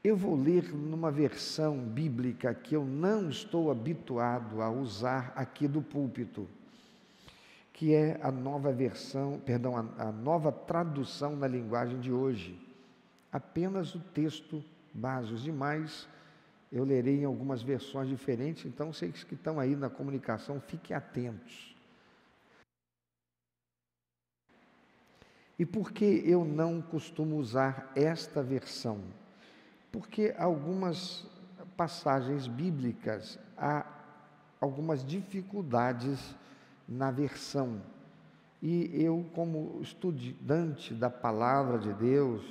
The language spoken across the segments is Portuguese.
Eu vou ler numa versão bíblica que eu não estou habituado a usar aqui do púlpito, que é a nova versão, perdão, a nova tradução na linguagem de hoje. Apenas o texto base, os demais eu lerei em algumas versões diferentes, então vocês que estão aí na comunicação, fiquem atentos. E por que eu não costumo usar esta versão? Porque algumas passagens bíblicas há algumas dificuldades na versão. E eu, como estudante da palavra de Deus,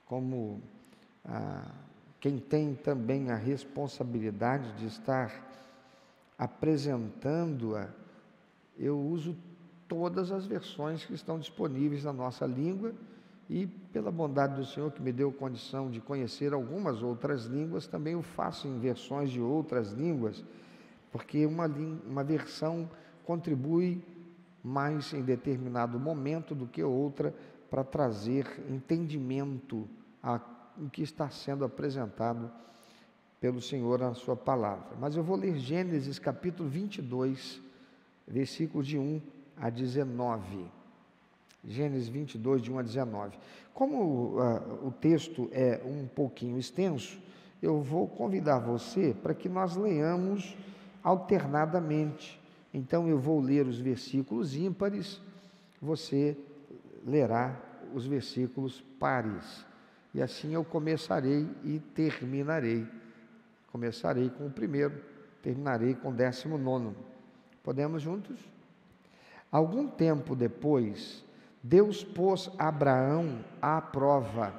como quem tem também a responsabilidade de estar apresentando-a, eu uso todas as versões que estão disponíveis na nossa língua, e pela bondade do Senhor que me deu condição de conhecer algumas outras línguas, também o faço em versões de outras línguas, porque uma versão contribui mais em determinado momento do que outra para trazer entendimento ao que está sendo apresentado pelo Senhor na sua palavra. Mas eu vou ler Gênesis capítulo 22, versículos de 1 a 19. Gênesis 22, de 1 a 19. Como o texto é um pouquinho extenso, eu vou convidar você para que nós leiamos alternadamente. Então eu vou ler os versículos ímpares, você lerá os versículos pares. E assim eu começarei e terminarei. Começarei com o primeiro, terminarei com o 19º. Podemos juntos? Algum tempo depois, Deus pôs Abraão à prova.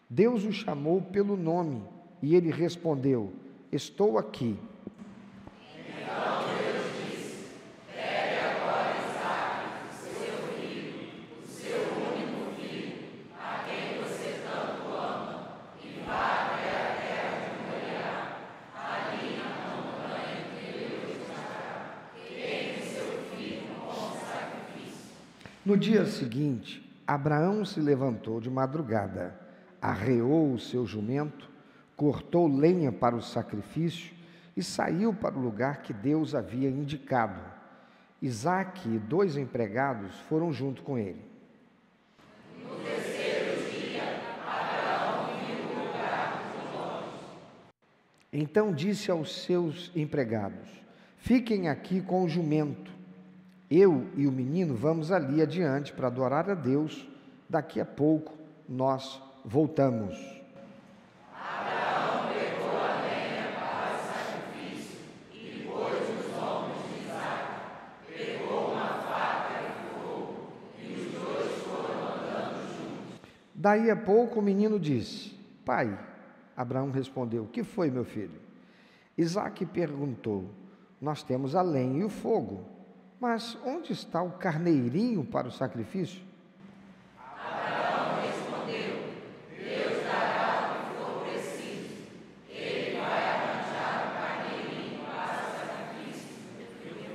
Deus o chamou pelo nome e ele respondeu: estou aqui. Então Deus disse: pegue agora Isaque, seu filho, o seu único filho, a quem você tanto ama, e vá até a terra de Moriá. Ali na montanha que eu lhe mostrará, queime seu filho como sacrifício. No dia seguinte, Abraão se levantou de madrugada, arreou o seu jumento, cortou lenha para o sacrifício e saiu para o lugar que Deus havia indicado. Isaque e 2 empregados foram junto com ele. No terceiro dia, Abraão viu o lugar de longe. Então disse aos seus empregados: fiquem aqui com o jumento. Eu e o menino vamos ali adiante para adorar a Deus. Daqui a pouco nós voltamos. Abraão pegou a lenha para o sacrifício e pôs os ombros de Isaque. Pegou uma faca e fogo, e os dois foram andando juntos. Daí a pouco o menino disse: pai. Abraão respondeu: o que foi, meu filho? Isaque perguntou: nós temos a lenha e o fogo, mas onde está o carneirinho para o sacrifício? Abraão respondeu: Deus dará o que for preciso. Ele vai arranjar o carneirinho para o sacrifício do filho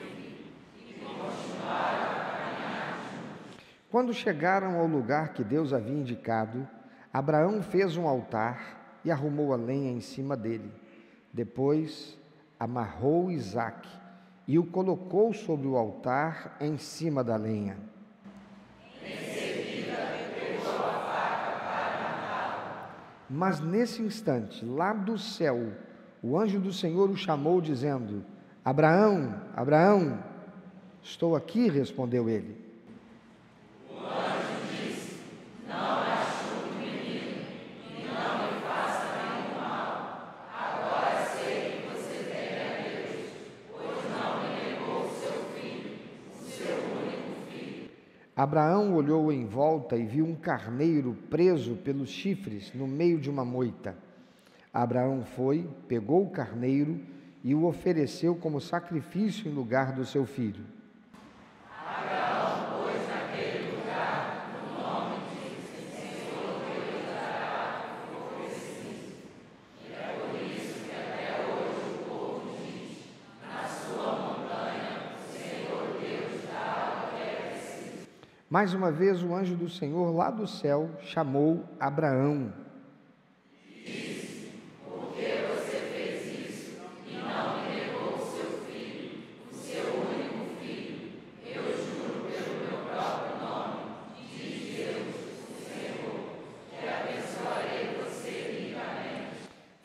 e continuaram a caminhar juntos. Quando chegaram ao lugar que Deus havia indicado, Abraão fez um altar e arrumou a lenha em cima dele. Depois amarrou Isaque e o colocou sobre o altar em cima da lenha. Em seguida, pegou a faca para matá-lo. Mas nesse instante, lá do céu, o anjo do Senhor o chamou, dizendo: Abraão, Abraão. Estou aqui, respondeu ele. O anjo disse: não machuque o menino e não lhe faça nenhum mal. Agora sei que você teme a Deus, pois não me negou o seu filho, o seu único filho. Abraão olhou em volta e viu um carneiro preso pelos chifres no meio de uma moita. Abraão foi, pegou o carneiro e o ofereceu como sacrifício em lugar do seu filho. Abraão pôs naquele lugar o nome de Senhor Deus dará o que for preciso. E é por isso que até hoje o povo diz: na sua montanha o Senhor Deus dá o que é preciso. Mais uma vez o anjo do Senhor lá do céu chamou Abraão. E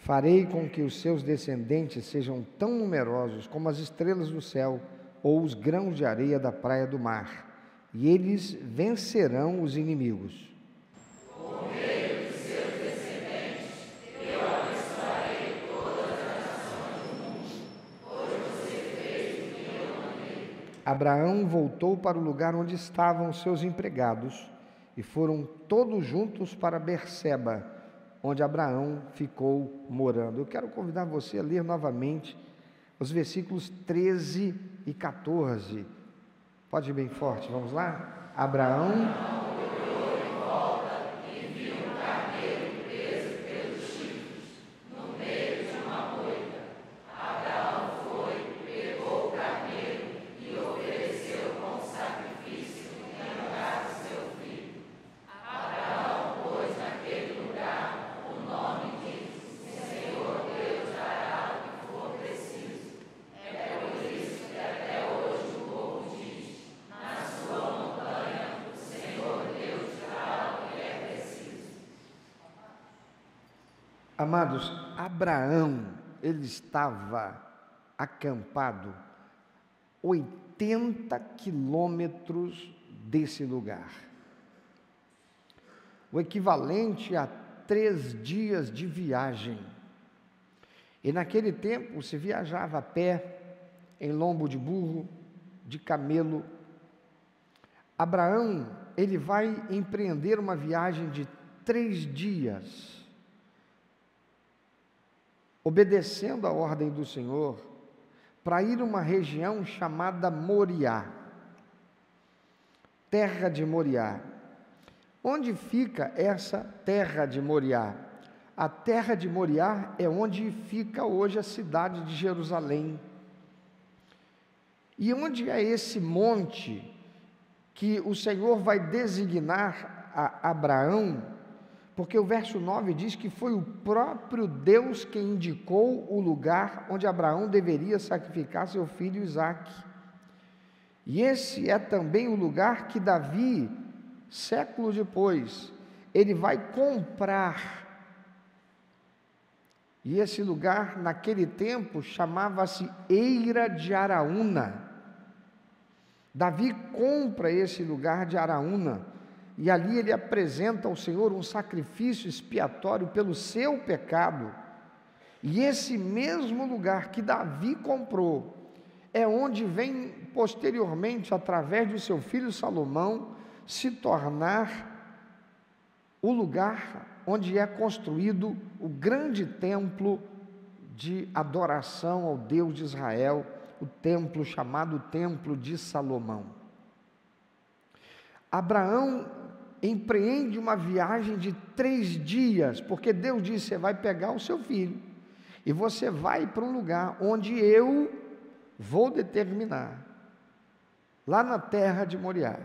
Farei com que os seus descendentes sejam tão numerosos como as estrelas do céu ou os grãos de areia da praia do mar, e eles vencerão os inimigos. Por meio de seus descendentes, eu abençoarei todas as nações do mundo, pois você fez o que eu mandei. Abraão voltou para o lugar onde estavam seus empregados, e foram todos juntos para Berseba, onde Abraão ficou morando. Eu quero convidar você a ler novamente os versículos 13 e 14. Pode ir bem forte, vamos lá? Abraão olhou em volta e viu um carneiro preso pelos chifres, no meio de uma moita. Abraão foi, pegou o carneiro e ofereceu como sacrifício em lugar do seu filho. Abraão pôs naquele lugar o nome de O Senhor Deus dará o que for preciso. É por isso que até hoje o povo diz: na sua montanha o Senhor Deus dará o que é preciso. Amados, Abraão, ele estava acampado 80 quilômetros desse lugar, o equivalente a 3 dias de viagem. E naquele tempo se viajava a pé, em lombo de burro, de camelo. Abraão, ele vai empreender uma viagem de 3 dias, obedecendo a ordem do Senhor, para ir a uma região chamada Moriá, terra de Moriá. Onde fica essa terra de Moriá? A terra de Moriá é onde fica hoje a cidade de Jerusalém. E onde é esse monte que o Senhor vai designar a Abraão? Porque o verso 9 diz que foi o próprio Deus quem indicou o lugar onde Abraão deveria sacrificar seu filho Isaque. E esse é também o lugar que Davi, séculos depois, ele vai comprar. E esse lugar, naquele tempo, chamava-se Eira de Araúna. Davi compra esse lugar de Araúna, e ali ele apresenta ao Senhor um sacrifício expiatório pelo seu pecado. E esse mesmo lugar que Davi comprou, é onde vem posteriormente, através do seu filho Salomão, se tornar o lugar onde é construído o grande templo de adoração ao Deus de Israel, o templo chamado Templo de Salomão. Abraão empreende uma viagem de 3 dias, porque Deus disse: você vai pegar o seu filho, e você vai para um lugar onde eu vou determinar, lá na terra de Moriá,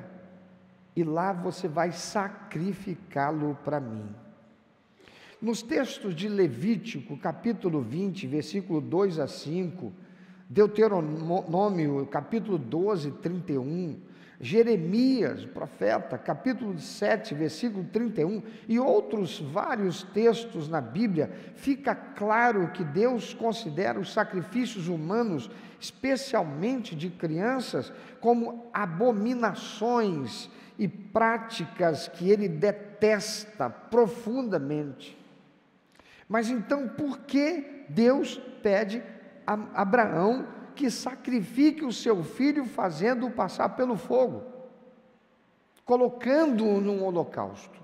e lá você vai sacrificá-lo para mim. Nos textos de Levítico, capítulo 20, versículo 2 a 5, Deuteronômio, capítulo 12, 31, Jeremias, profeta, capítulo 7, versículo 31, e outros vários textos na Bíblia, fica claro que Deus considera os sacrifícios humanos, especialmente de crianças, como abominações e práticas que Ele detesta profundamente. Mas então, por que Deus pede a Abraão que sacrifique o seu filho, fazendo-o passar pelo fogo, colocando-o num holocausto?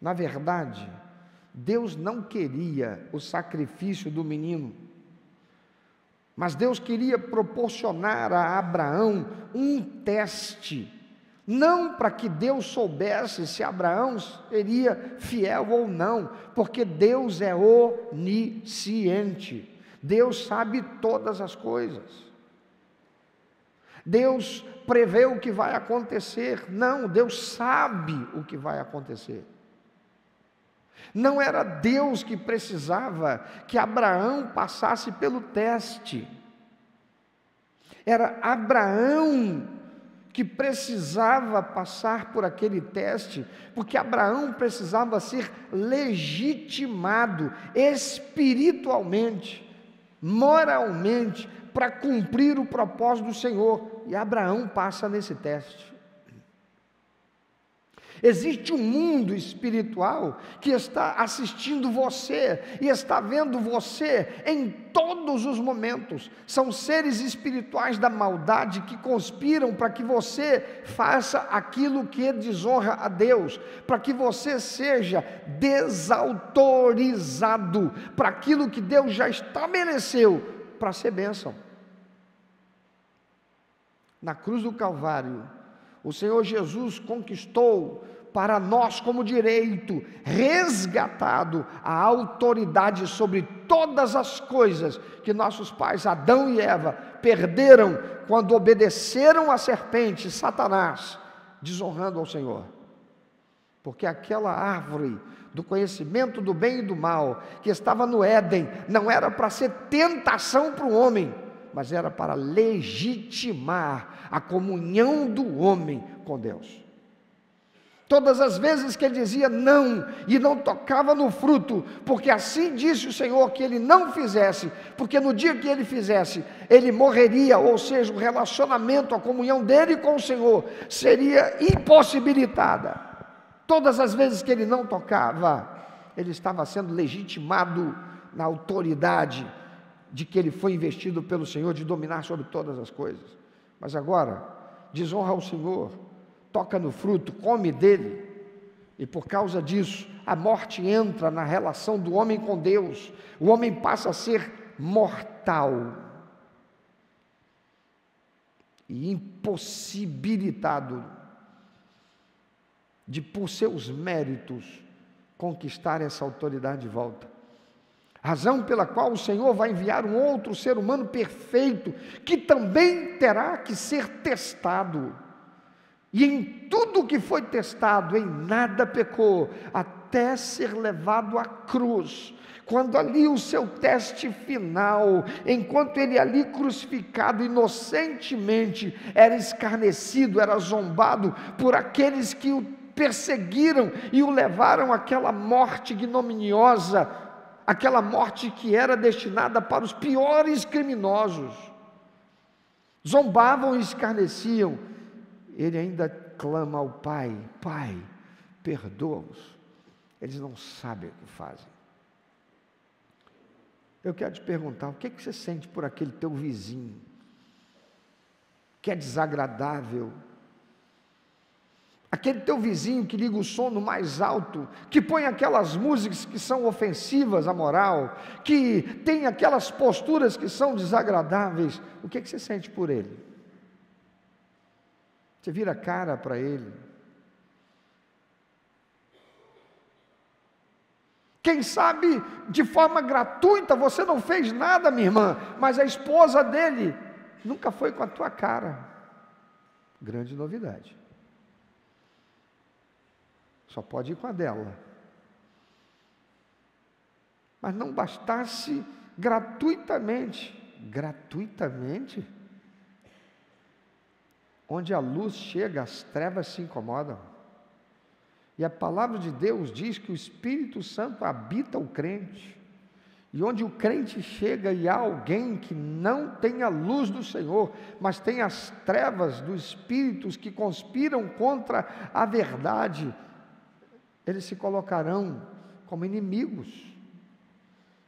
Na verdade, Deus não queria o sacrifício do menino, mas Deus queria proporcionar a Abraão um teste, não para que Deus soubesse se Abraão seria fiel ou não, porque Deus é onisciente, Deus sabe todas as coisas. Deus prevê o que vai acontecer. Não, Deus sabe o que vai acontecer. Não era Deus que precisava que Abraão passasse pelo teste. Era Abraão que precisava passar por aquele teste, porque Abraão precisava ser legitimado espiritualmente, moralmente, para cumprir o propósito do Senhor, e Abraão passa nesse teste. Existe um mundo espiritual que está assistindo você e está vendo você em todos os momentos. São seres espirituais da maldade que conspiram para que você faça aquilo que desonra a Deus, para que você seja desautorizado para aquilo que Deus já estabeleceu para ser bênção. Na cruz do Calvário, o Senhor Jesus conquistou para nós como direito, resgatado a autoridade sobre todas as coisas que nossos pais, Adão e Eva, perderam quando obedeceram à serpente, Satanás, desonrando ao Senhor. Porque aquela árvore do conhecimento do bem e do mal, que estava no Éden, não era para ser tentação para o homem, mas era para legitimar a comunhão do homem com Deus. Todas as vezes que ele dizia não, e não tocava no fruto, porque assim disse o Senhor que ele não fizesse, porque no dia que ele fizesse, ele morreria, ou seja, o relacionamento, a comunhão dele com o Senhor, seria impossibilitada. Todas as vezes que ele não tocava, ele estava sendo legitimado na autoridade de que ele foi investido pelo Senhor, de dominar sobre todas as coisas. Mas agora, desonra ao Senhor, toca no fruto, come dele, e por causa disso, a morte entra na relação do homem com Deus, o homem passa a ser mortal, e impossibilitado, de por seus méritos, conquistar essa autoridade de volta. Razão pela qual o Senhor vai enviar um outro ser humano perfeito, que também terá que ser testado, e em tudo que foi testado, em nada pecou, até ser levado à cruz, quando ali o seu teste final, enquanto ele ali crucificado inocentemente, era escarnecido, era zombado por aqueles que o perseguiram e o levaram àquela morte ignominiosa, aquela morte que era destinada para os piores criminosos, zombavam e escarneciam. Ele ainda clama ao Pai: Pai, perdoa-os, eles não sabem o que fazem. Eu quero te perguntar, o que você sente por aquele teu vizinho, que é desagradável, aquele teu vizinho que liga o som no mais alto, que põe aquelas músicas que são ofensivas à moral, que tem aquelas posturas que são desagradáveis, o que você sente por ele? Você vira a cara para ele? Quem sabe de forma gratuita, você não fez nada, minha irmã, mas a esposa dele nunca foi com a tua cara. Grande novidade. Só pode ir com a dela. Mas não bastasse gratuitamente, onde a luz chega, as trevas se incomodam. E a palavra de Deus diz que o Espírito Santo habita o crente. E onde o crente chega e há alguém que não tem a luz do Senhor, mas tem as trevas dos espíritos que conspiram contra a verdade, eles se colocarão como inimigos.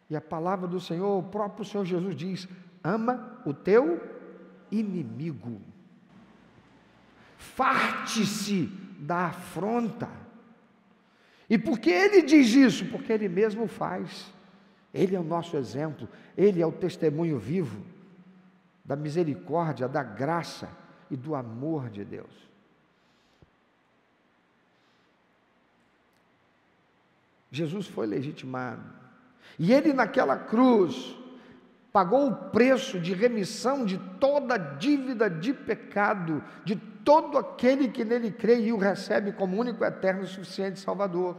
E a palavra do Senhor, o próprio Senhor Jesus diz: ama o teu inimigo. Farte-se da afronta. E por que ele diz isso? Porque ele mesmo faz. Ele é o nosso exemplo, ele é o testemunho vivo da misericórdia, da graça e do amor de Deus. Jesus foi legitimado, e ele naquela cruz pagou o preço de remissão de toda dívida de pecado, de todo aquele que nele crê e o recebe como único, eterno e suficiente Salvador.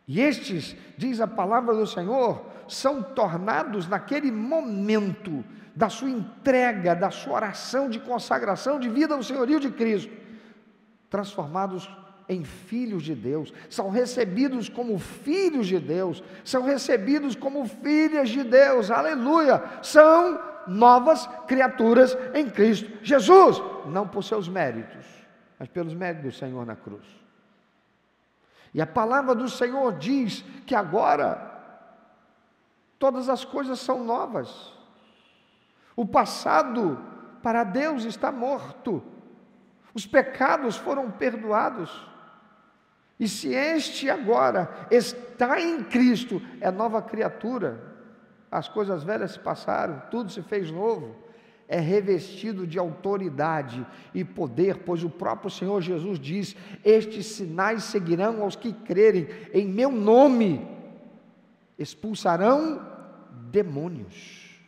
E estes, diz a palavra do Senhor, são tornados naquele momento da sua entrega, da sua oração de consagração de vida ao senhorio de Cristo, transformados em filhos de Deus, são recebidos como filhos de Deus, são recebidos como filhas de Deus, aleluia, são novas criaturas em Cristo Jesus, não por seus méritos, mas pelos méritos do Senhor na cruz. E a palavra do Senhor diz que agora todas as coisas são novas. O passado para Deus está morto. Os pecados foram perdoados. E se este agora está em Cristo, é nova criatura. As coisas velhas se passaram, tudo se fez novo. É revestido de autoridade e poder, pois o próprio Senhor Jesus diz: estes sinais seguirão aos que crerem, em meu nome expulsarão demônios.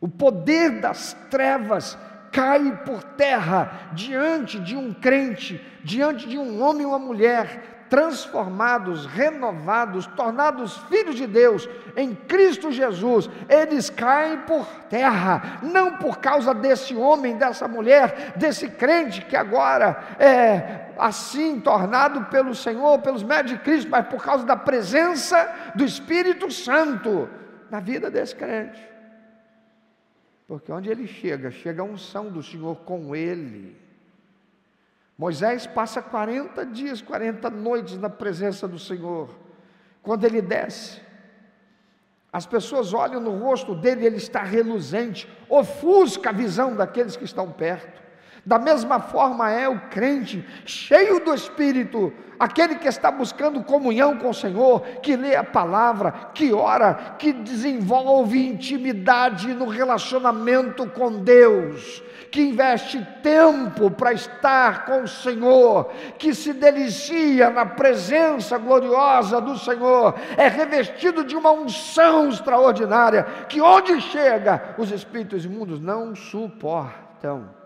O poder das trevas cai por terra diante de um crente, diante de um homem e uma mulher transformados, renovados, tornados filhos de Deus em Cristo Jesus. Eles caem por terra, não por causa desse homem, dessa mulher, desse crente que agora é assim tornado pelo Senhor, pelos méritos de Cristo, mas por causa da presença do Espírito Santo na vida desse crente. Porque onde ele chega, chega a unção do Senhor com ele. Moisés passa 40 dias, 40 noites na presença do Senhor. Quando ele desce, as pessoas olham no rosto dele, ele está reluzente, ofusca a visão daqueles que estão perto. Da mesma forma é o crente, cheio do Espírito, aquele que está buscando comunhão com o Senhor, que lê a palavra, que ora, que desenvolve intimidade no relacionamento com Deus, que investe tempo para estar com o Senhor, que se delicia na presença gloriosa do Senhor, é revestido de uma unção extraordinária, que onde chega, os espíritos imundos não suportam.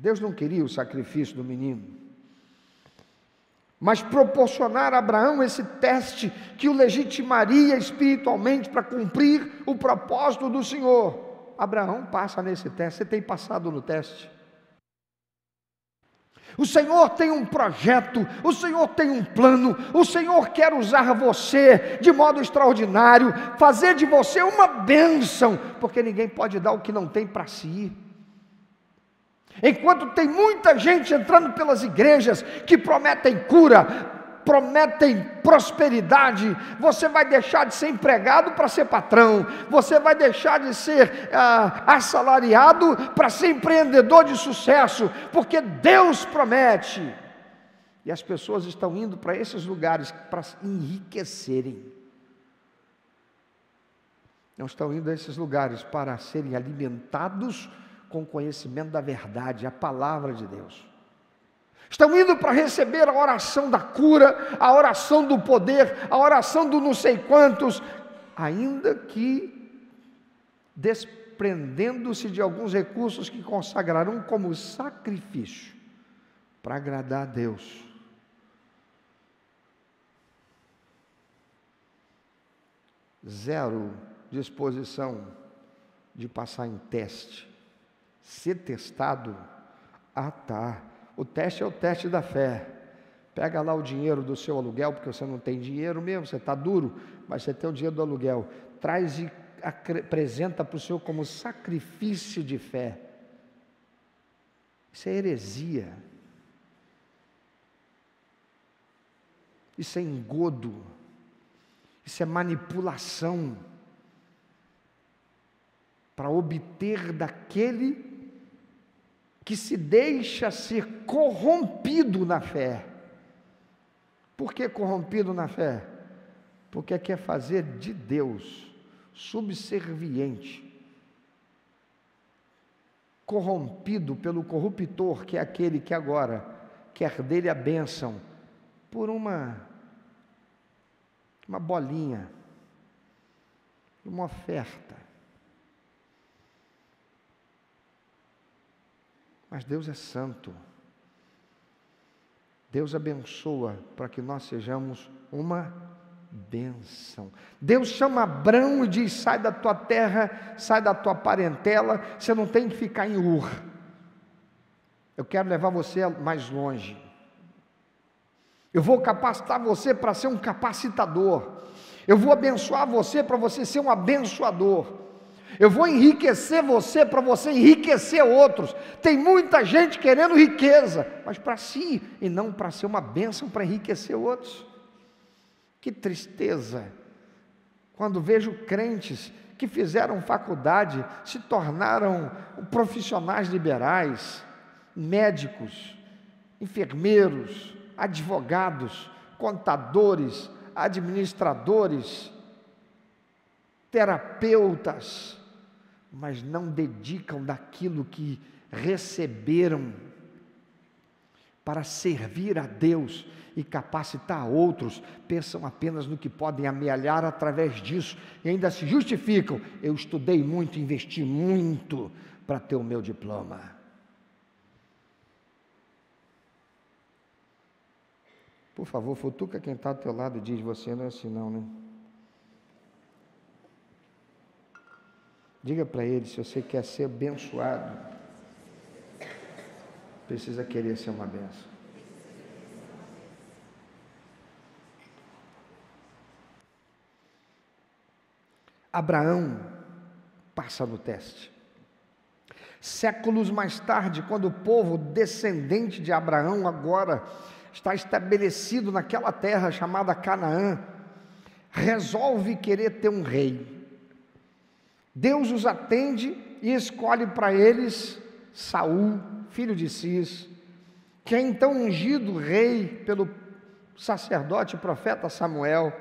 Deus não queria o sacrifício do menino, mas proporcionar a Abraão esse teste que o legitimaria espiritualmente para cumprir o propósito do Senhor. Abraão passa nesse teste. Você tem passado no teste? O Senhor tem um projeto, o Senhor tem um plano, o Senhor quer usar você de modo extraordinário, fazer de você uma bênção, porque ninguém pode dar o que não tem para si. Enquanto tem muita gente entrando pelas igrejas que prometem cura, prometem prosperidade, você vai deixar de ser empregado para ser patrão, você vai deixar de ser assalariado para ser empreendedor de sucesso, porque Deus promete, e as pessoas estão indo para esses lugares para enriquecerem, não estão indo a esses lugares para serem alimentados com conhecimento da verdade, a palavra de Deus. Estão indo para receber a oração da cura, a oração do poder, a oração do não sei quantos, ainda que desprendendo-se de alguns recursos que consagrarão como sacrifício, para agradar a Deus. Zero disposição de passar em teste. Ser testado, o teste é o teste da fé. Pega lá o dinheiro do seu aluguel, porque você não tem dinheiro mesmo, você está duro, mas você tem o dinheiro do aluguel, traz e apresenta para o Senhor como sacrifício de fé. Isso é heresia, isso é engodo, isso é manipulação, para obter daquele que se deixa ser corrompido na fé. Por que corrompido na fé? Porque quer fazer de Deus subserviente, corrompido pelo corruptor, que é aquele que agora quer dele a bênção por uma bolinha, uma oferta. Mas Deus é santo. Deus abençoa para que nós sejamos uma bênção. Deus chama Abrão e diz: sai da tua terra, sai da tua parentela, você não tem que ficar em Ur. Eu quero levar você mais longe. Eu vou capacitar você para ser um capacitador. Eu vou abençoar você para você ser um abençoador. Eu vou enriquecer você para você enriquecer outros. Tem muita gente querendo riqueza, mas para si, e não para ser uma bênção para enriquecer outros. Que tristeza quando vejo crentes que fizeram faculdade, se tornaram profissionais liberais, médicos, enfermeiros, advogados, contadores, administradores, terapeutas, mas não dedicam daquilo que receberam para servir a Deus e capacitar outros, pensam apenas no que podem amealhar através disso, e ainda se justificam: eu estudei muito, investi muito para ter o meu diploma. Por favor, futuca quem está ao teu lado e diz: você não é assim não, né? Diga para ele: se você quer ser abençoado, precisa querer ser uma bênção. Abraão passa no teste. Séculos mais tarde, quando o povo descendente de Abraão agora está estabelecido naquela terra chamada Canaã, resolve querer ter um rei. Deus os atende e escolhe para eles Saul, filho de Cis, que é então ungido rei pelo sacerdote e profeta Samuel.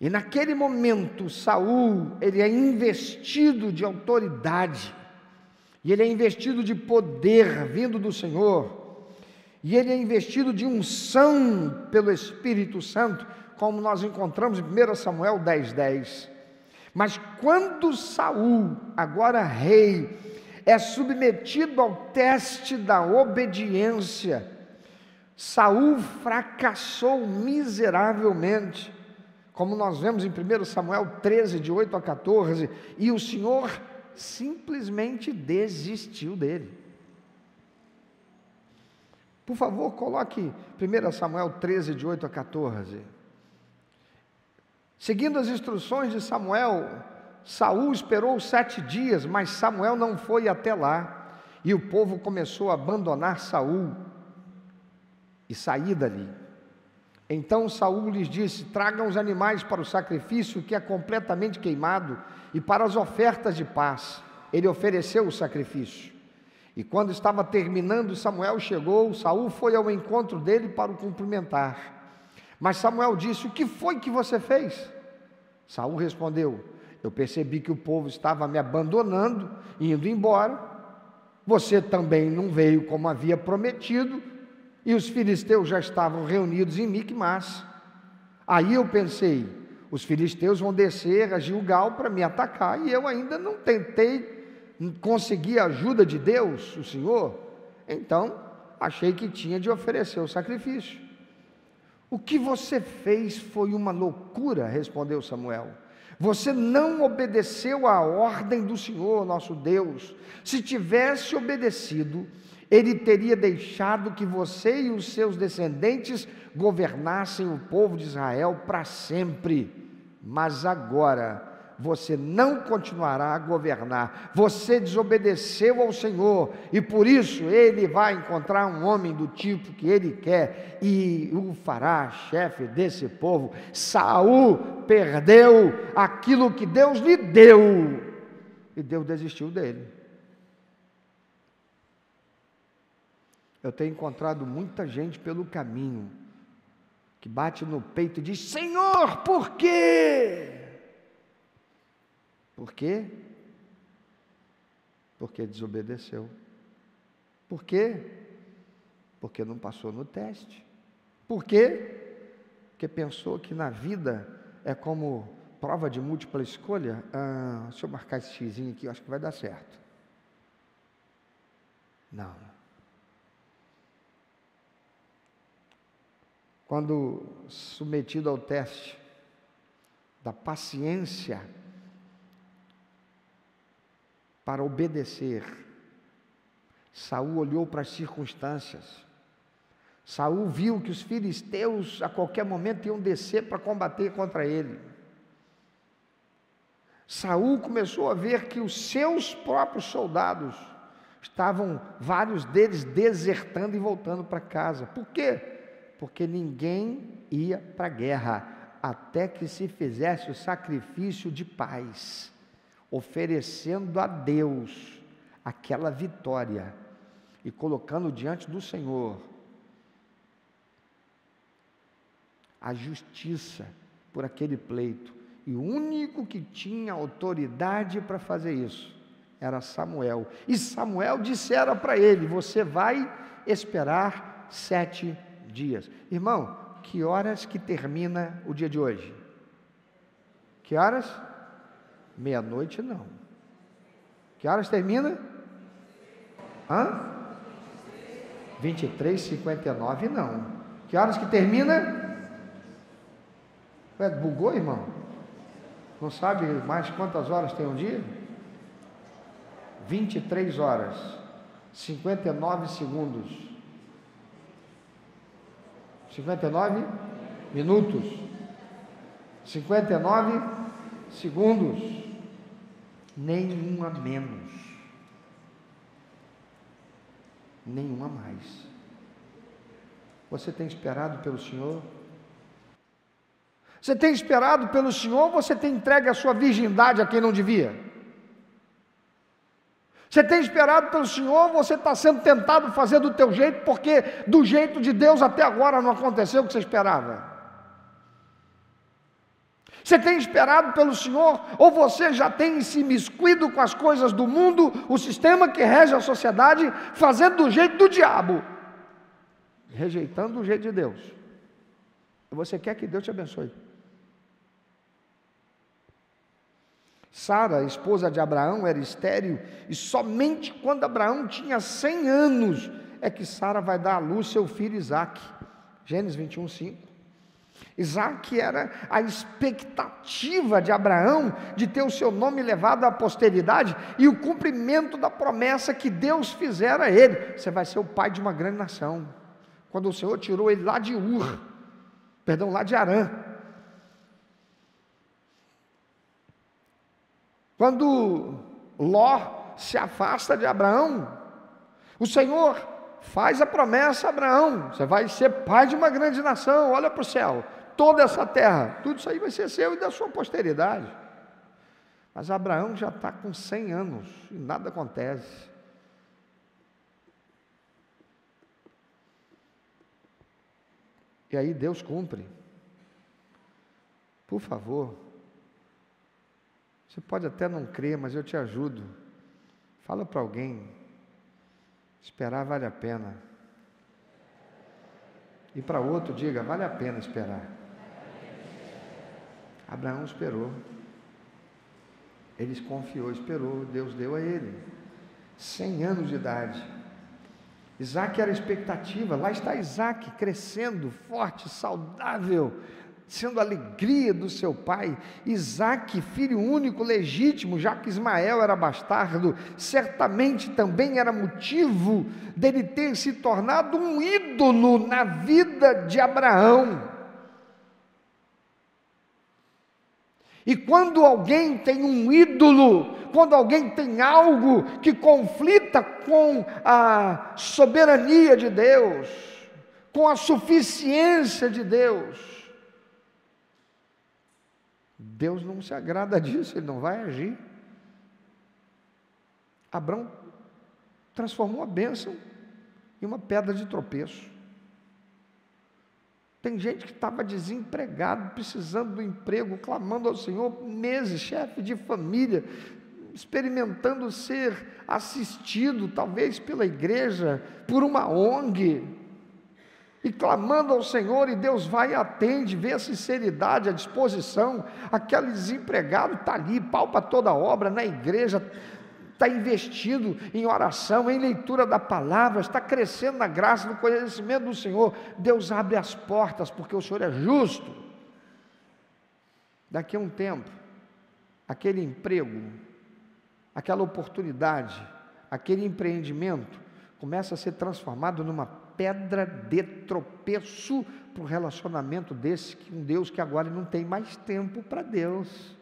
E naquele momento, Saul, ele é investido de autoridade, e ele é investido de poder vindo do Senhor, e ele é investido de unção pelo Espírito Santo, como nós encontramos em 1 Samuel 10:10. Mas quando Saul, agora rei, é submetido ao teste da obediência, Saul fracassou miseravelmente, como nós vemos em 1 Samuel 13, de 8 a 14, e o Senhor simplesmente desistiu dele. Por favor, coloque 1 Samuel 13, de 8 a 14. Seguindo as instruções de Samuel, Saul esperou 7 dias, mas Samuel não foi até lá, e o povo começou a abandonar Saul e sair dali. Então Saul lhes disse: tragam os animais para o sacrifício que é completamente queimado e para as ofertas de paz. Ele ofereceu o sacrifício. E quando estava terminando, Samuel chegou. Saul foi ao encontro dele para o cumprimentar. Mas Samuel disse: o que foi que você fez? Saul respondeu: eu percebi que o povo estava me abandonando, indo embora. Você também não veio como havia prometido, e os filisteus já estavam reunidos em Miquimás. Aí eu pensei: os filisteus vão descer a Gilgal para me atacar, e eu ainda não tentei conseguir a ajuda de Deus, o Senhor. Então achei que tinha de oferecer o sacrifício. O que você fez foi uma loucura, respondeu Samuel. Você não obedeceu à ordem do Senhor, nosso Deus. Se tivesse obedecido, Ele teria deixado que você e os seus descendentes governassem o povo de Israel para sempre. Mas agora você não continuará a governar. Você desobedeceu ao Senhor, e por isso Ele vai encontrar um homem do tipo que Ele quer e o fará chefe desse povo. Saul perdeu aquilo que Deus lhe deu, e Deus desistiu dele. Eu tenho encontrado muita gente pelo caminho que bate no peito e diz: Senhor, por quê? Por quê? Porque desobedeceu. Por quê? Porque não passou no teste. Por quê? Porque pensou que na vida é como prova de múltipla escolha. Deixa eu marcar esse xizinho aqui, eu acho que vai dar certo. Não. quando submetido ao teste da paciência para obedecer, Saul olhou para as circunstâncias. Saul viu que os filisteus a qualquer momento iam descer para combater contra ele. Saul começou a ver que os seus próprios soldados estavam, vários deles, desertando e voltando para casa. Por quê? Porque ninguém ia para a guerra até que se fizesse o sacrifício de paz, oferecendo a Deus aquela vitória e colocando diante do Senhor a justiça por aquele pleito. E o único que tinha autoridade para fazer isso era Samuel. E Samuel dissera para ele: você vai esperar 7 dias. Irmão, que horas que termina o dia de hoje? Que horas? Meia-noite não. Que horas termina? 23h59 não. Que horas que termina? Ué, bugou, irmão? Não sabe mais quantas horas tem um dia? 23 horas, 59 segundos, 59 minutos, 59 segundos, nenhum a menos, nenhum a mais. Você tem esperado pelo Senhor? Você tem esperado pelo Senhor ou você tem entregue a sua virgindade a quem não devia? Você tem esperado pelo Senhor ou você está sendo tentado a fazer do teu jeito, porque do jeito de Deus até agora não aconteceu o que você esperava? Você tem esperado pelo Senhor ou você já tem se imiscuído com as coisas do mundo, o sistema que rege a sociedade, fazendo do jeito do diabo, rejeitando o jeito de Deus? E você quer que Deus te abençoe? Sara, esposa de Abraão, era estéril, e somente quando Abraão tinha 100 anos, é que Sara vai dar à luz seu filho Isaque. Gênesis 21:5. Isaque era a expectativa de Abraão de ter o seu nome levado à posteridade, e o cumprimento da promessa que Deus fizera a ele: você vai ser o pai de uma grande nação. Quando o Senhor tirou ele lá de lá de Harã. Quando Ló se afasta de Abraão, o Senhor faz a promessa a Abraão: você vai ser pai de uma grande nação, olha para o céu, toda essa terra, tudo isso aí vai ser seu e da sua posteridade. Mas Abraão já está com 100 anos e nada acontece. E aí Deus cumpre. Por favor, você pode até não crer, mas eu te ajudo. Fala para alguém: esperar vale a pena. E para outro, diga: vale a pena esperar. Abraão esperou. Ele confiou, esperou, Deus deu a ele 100 anos de idade. Isaque era a expectativa. Lá está Isaque crescendo, forte, saudável, sendo a alegria do seu pai. Isaque, filho único, legítimo, já que Ismael era bastardo, certamente também era motivo dele ter se tornado um ídolo na vida de Abraão. E quando alguém tem um ídolo, quando alguém tem algo que conflita com a soberania de Deus, com a suficiência de Deus, Deus não se agrada disso, Ele não vai agir. Abraão transformou a bênção em uma pedra de tropeço. Tem gente que estava desempregado, precisando do emprego, clamando ao Senhor meses, chefe de família, experimentando ser assistido, talvez pela igreja, por uma ONG, e clamando ao Senhor, e Deus vai e atende, vê a sinceridade, a disposição. Aquele desempregado está ali, palpa toda a obra na igreja, está investindo em oração, em leitura da palavra, está crescendo na graça, no conhecimento do Senhor, Deus abre as portas, porque o Senhor é justo. Daqui a um tempo, aquele emprego, aquela oportunidade, aquele empreendimento, começa a ser transformado numa pedra de tropeço para o relacionamento desse, um Deus que agora não tem mais tempo para Deus.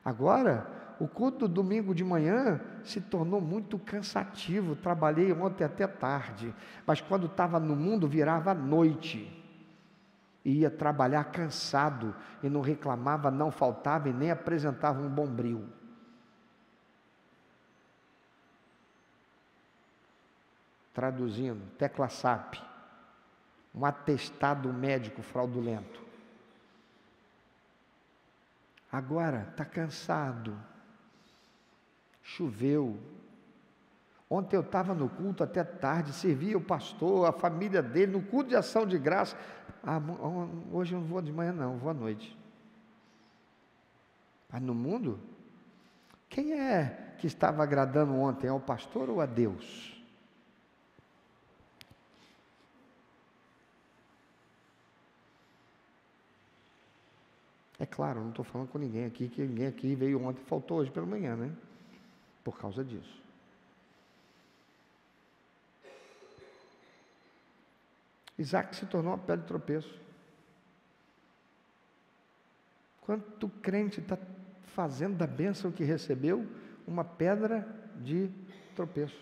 Agora, o culto do domingo de manhã se tornou muito cansativo. Trabalhei ontem até tarde, mas quando estava no mundo virava à noite. E ia trabalhar cansado e não reclamava, não faltava e nem apresentava um bombril. Traduzindo, tecla SAP, um atestado médico fraudulento. Agora está cansado. Choveu. Ontem eu estava no culto até tarde, servia o pastor, a família dele, no culto de ação de graça. Hoje eu não vou de manhã não, vou à noite. Mas no mundo, quem é que estava agradando ontem, ao pastor ou a Deus? É claro, não estou falando com ninguém aqui, que ninguém aqui veio ontem e faltou hoje pela manhã, né? Por causa disso. Isaac se tornou uma pedra de tropeço. Quanto crente está fazendo da bênção que recebeu uma pedra de tropeço?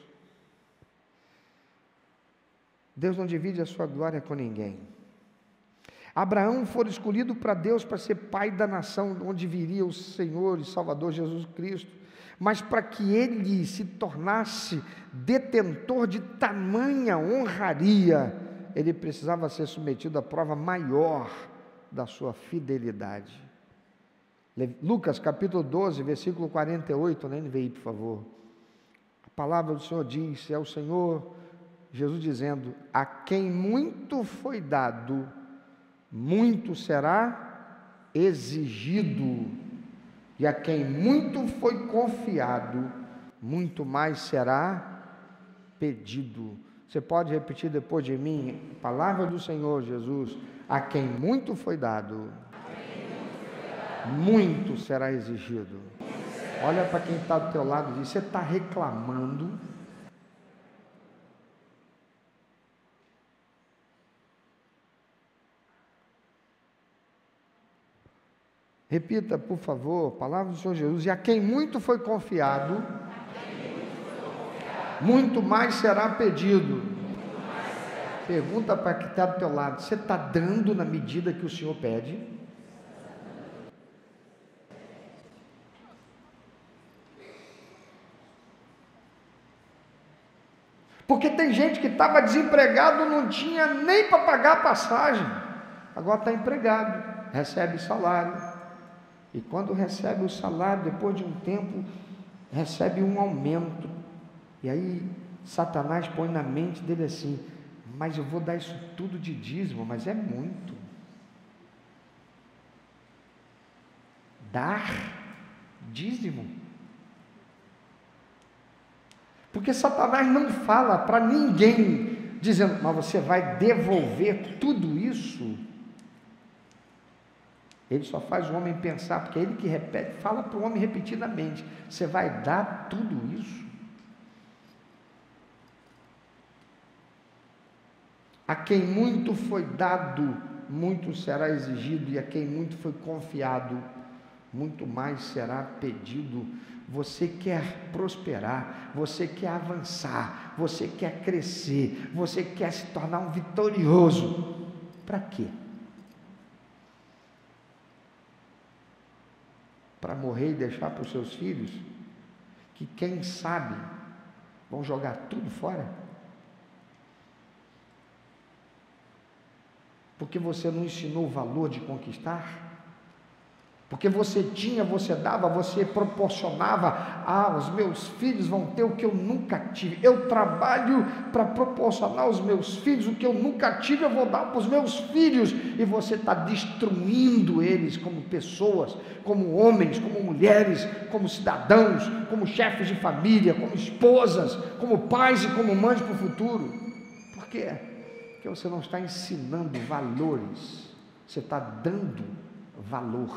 Deus não divide a sua glória com ninguém. Abraão foi escolhido para Deus para ser pai da nação, onde viria o Senhor e Salvador Jesus Cristo, mas para que ele se tornasse detentor de tamanha honraria, ele precisava ser submetido à prova maior da sua fidelidade. Lucas capítulo 12, versículo 48, na NVI, por favor. A palavra do Senhor diz, é o Senhor Jesus dizendo: a quem muito foi dado, muito será exigido, e a quem muito foi confiado, muito mais será pedido. Você pode repetir depois de mim? Palavra do Senhor Jesus: a quem muito foi dado, muito será exigido. Olha para quem está do teu lado e diz: você está reclamando? Repita, por favor, palavra do Senhor Jesus: e a quem muito foi confiado, muito mais será pedido. Pergunta para quem está do teu lado: você está dando na medida que o Senhor pede? Porque tem gente que estava desempregado, não tinha nem para pagar a passagem, agora está empregado, recebe salário. E quando recebe o salário, depois de um tempo, recebe um aumento. E aí Satanás põe na mente dele assim: mas eu vou dar isso tudo de dízimo, mas é muito. Dar dízimo? Porque Satanás não fala para ninguém dizendo: mas você vai devolver tudo isso? Ele só faz o homem pensar, porque é ele que repete, fala para o homem repetidamente: você vai dar tudo isso? A quem muito foi dado, muito será exigido, e a quem muito foi confiado, muito mais será pedido. Você quer prosperar, você quer avançar, você quer crescer, você quer se tornar um vitorioso. Para quê? Para morrer e deixar para os seus filhos, que quem sabe vão jogar tudo fora? Porque você não ensinou o valor de conquistar? Porque você tinha, você dava, você proporcionava. Os meus filhos vão ter o que eu nunca tive. Eu trabalho para proporcionar aos meus filhos o que eu nunca tive, eu vou dar para os meus filhos. E você está destruindo eles como pessoas, como homens, como mulheres, como cidadãos, como chefes de família, como esposas, como pais e como mães para o futuro. Por quê? Porque você não está ensinando valores, você está dando valor.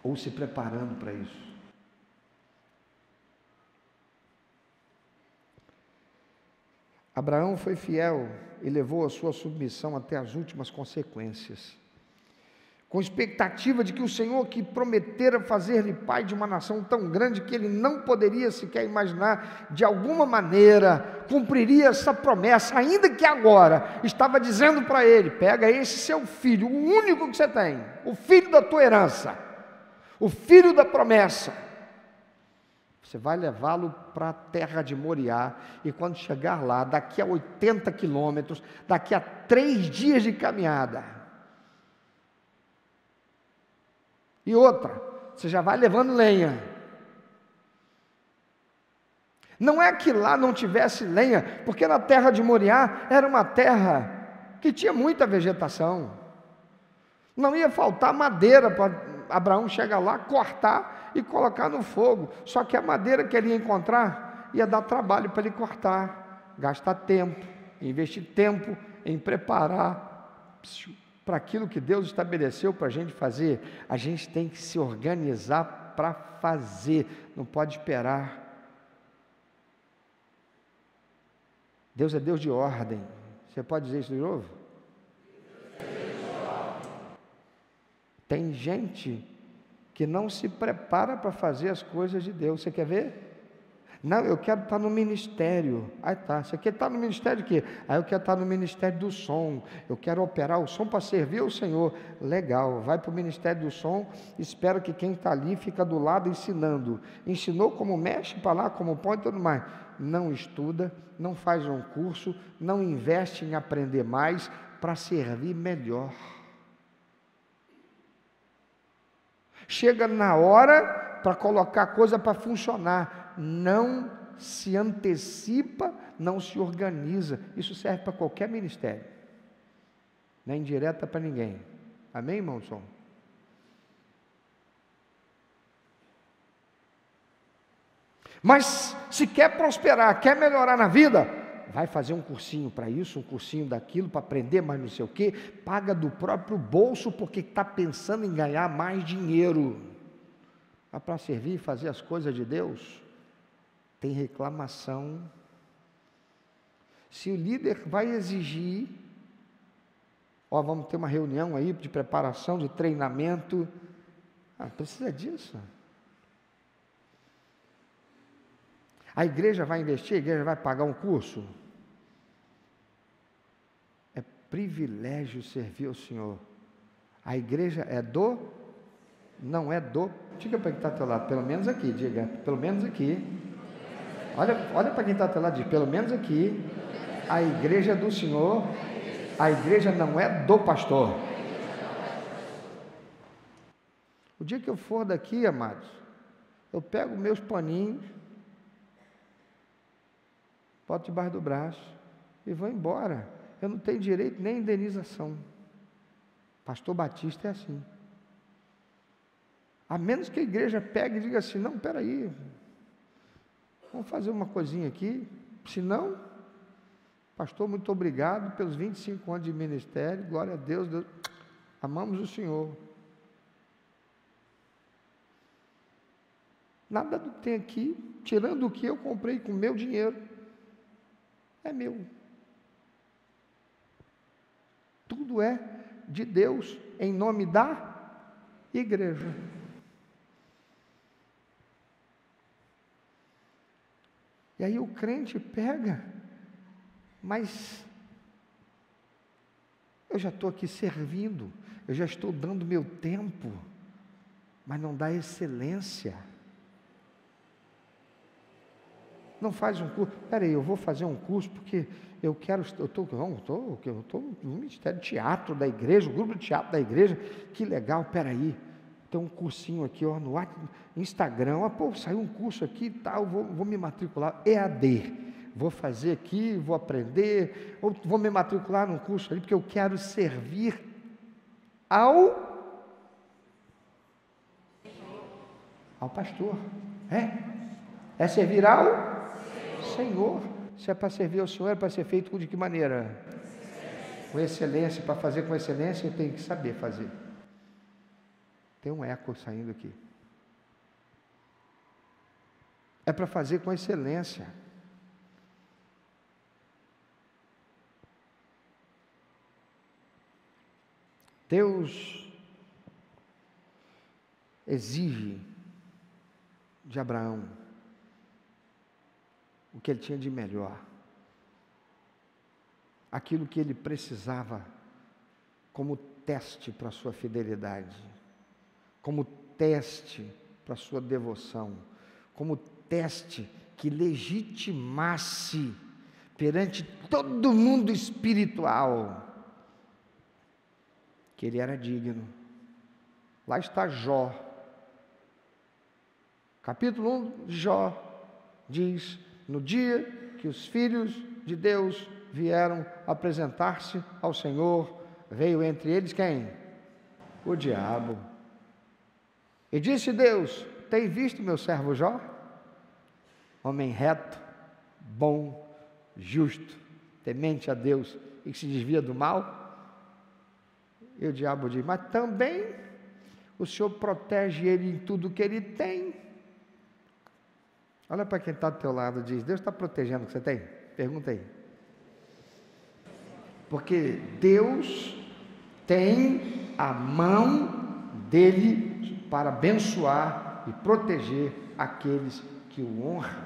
Ou se preparando para isso. Abraão foi fiel e levou a sua submissão até as últimas consequências, com expectativa de que o Senhor, que prometera fazer-lhe pai de uma nação tão grande que ele não poderia sequer imaginar, de alguma maneira cumpriria essa promessa, ainda que agora estava dizendo para ele: pega esse seu filho, o único que você tem, o filho da tua herança, o filho da promessa, você vai levá-lo para a terra de Moriá, e quando chegar lá, daqui a 80 quilômetros, daqui a 3 dias de caminhada, e outra, você já vai levando lenha. Não é que lá não tivesse lenha, porque na terra de Moriá era uma terra que tinha muita vegetação, não ia faltar madeira para Abraão chegar lá, cortar e colocar no fogo. Só que a madeira que ele ia encontrar ia dar trabalho para ele cortar, gastar tempo, investir tempo em preparar para aquilo que Deus estabeleceu para a gente fazer. A gente tem que se organizar para fazer, não pode esperar. Deus é Deus de ordem. Você pode dizer isso de novo? Tem gente que não se prepara para fazer as coisas de Deus. Você quer ver? Não, eu quero estar no ministério. Aí tá, você quer estar no ministério de quê? Eu quero estar no ministério do som. Eu quero operar o som para servir ao Senhor. Legal, vai para o ministério do som. Espera que quem está ali fica do lado ensinando. Ensinou como mexe para lá, como põe e tudo mais. Não estuda, não faz um curso, não investe em aprender mais para servir melhor. Chega na hora para colocar a coisa para funcionar, não se antecipa, não se organiza. Isso serve para qualquer ministério, não é indireta para ninguém. Amém, irmão Som? Mas se quer prosperar, quer melhorar na vida, vai fazer um cursinho para isso, um cursinho daquilo, para aprender mais não sei o quê, paga do próprio bolso, porque está pensando em ganhar mais dinheiro. Mas para servir e fazer as coisas de Deus, tem reclamação. Se o líder vai exigir, vamos ter uma reunião aí de preparação, de treinamento, precisa disso. A igreja vai investir, a igreja vai pagar um curso. É privilégio servir ao Senhor. A igreja não é do. Diga para quem está ao teu lado, pelo menos aqui, diga, pelo menos aqui. Olha para quem está ao teu lado, diga, pelo menos aqui. A igreja é do Senhor, a igreja não é do pastor. O dia que eu for daqui, amados, eu pego meus paninhos, boto debaixo do braço e vou embora. Eu não tenho direito nem indenização. Pastor Batista é assim. A menos que a igreja pegue e diga assim: não, peraí, vamos fazer uma coisinha aqui. Se não, pastor, muito obrigado pelos 25 anos de ministério, glória a Deus, amamos o Senhor. Nada do que tem aqui, tirando o que eu comprei com meu dinheiro, é meu. Tudo é de Deus, em nome da igreja. E aí o crente pega, mas eu já estou aqui servindo, eu já estou dando meu tempo, mas não dá excelência. não faz um curso. Espera aí, eu vou fazer um curso porque eu quero, eu estou no Ministério de Teatro da igreja, o grupo de teatro da igreja, que legal, espera aí, tem um cursinho aqui, ó, no Instagram, saiu um curso aqui e tal, vou me matricular, EAD, vou fazer aqui, vou aprender, ou vou me matricular num curso ali, porque eu quero servir ao pastor, é servir ao Senhor. Se é para servir ao Senhor, é para ser feito de que maneira? Com excelência. Para fazer com excelência, eu tenho que saber fazer. Tem um eco saindo aqui. É para fazer com excelência. Deus exige de Abraão o que ele tinha de melhor, aquilo que ele precisava como teste para a sua fidelidade, como teste para a sua devoção, como teste que legitimasse perante todo mundo espiritual que ele era digno. Lá está Jó, capítulo 1 de Jó, diz: no dia que os filhos de Deus vieram apresentar-se ao Senhor, veio entre eles quem? O diabo. E disse Deus: tem visto meu servo Jó? Homem reto, bom, justo, temente a Deus e que se desvia do mal. E o diabo diz: mas também o Senhor protege ele em tudo que ele tem. Olha para quem está do teu lado e diz: Deus está protegendo o que você tem? Pergunta aí. Porque Deus tem a mão dele para abençoar e proteger aqueles que o honram.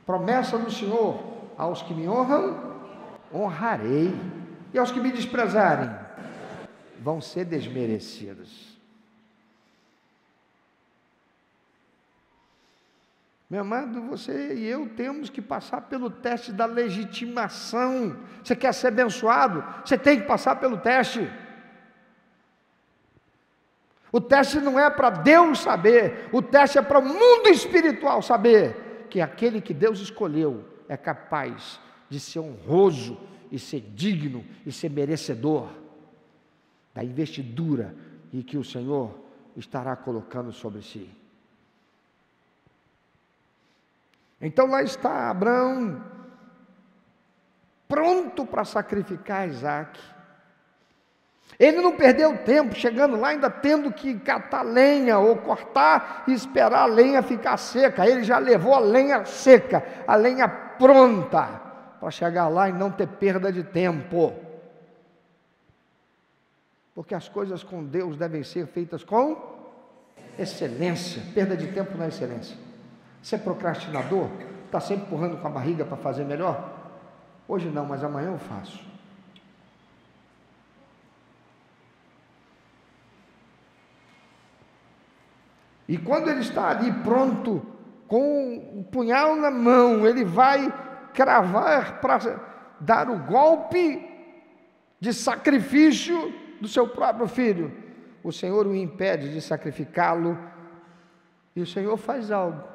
Promessa do Senhor: aos que me honram, honrarei, e aos que me desprezarem, vão ser desmerecidos. Meu amado, você e eu temos que passar pelo teste da legitimação. Você quer ser abençoado? Você tem que passar pelo teste. O teste não é para Deus saber, o teste é para o mundo espiritual saber que aquele que Deus escolheu é capaz de ser honroso e ser digno e ser merecedor da investidura e que o Senhor estará colocando sobre si. Então lá está Abraão, pronto para sacrificar Isaac. Ele não perdeu tempo, chegando lá ainda tendo que catar lenha ou cortar e esperar a lenha ficar seca. Ele já levou a lenha seca, a lenha pronta, para chegar lá e não ter perda de tempo. Porque as coisas com Deus devem ser feitas com excelência. Perda de tempo não é excelência. Você é procrastinador? Está sempre empurrando com a barriga para fazer melhor? Hoje não, mas amanhã eu faço. E quando ele está ali pronto, com o punhal na mão, ele vai cravar para dar o golpe de sacrifício do seu próprio filho. O Senhor o impede de sacrificá-lo, e o Senhor faz algo.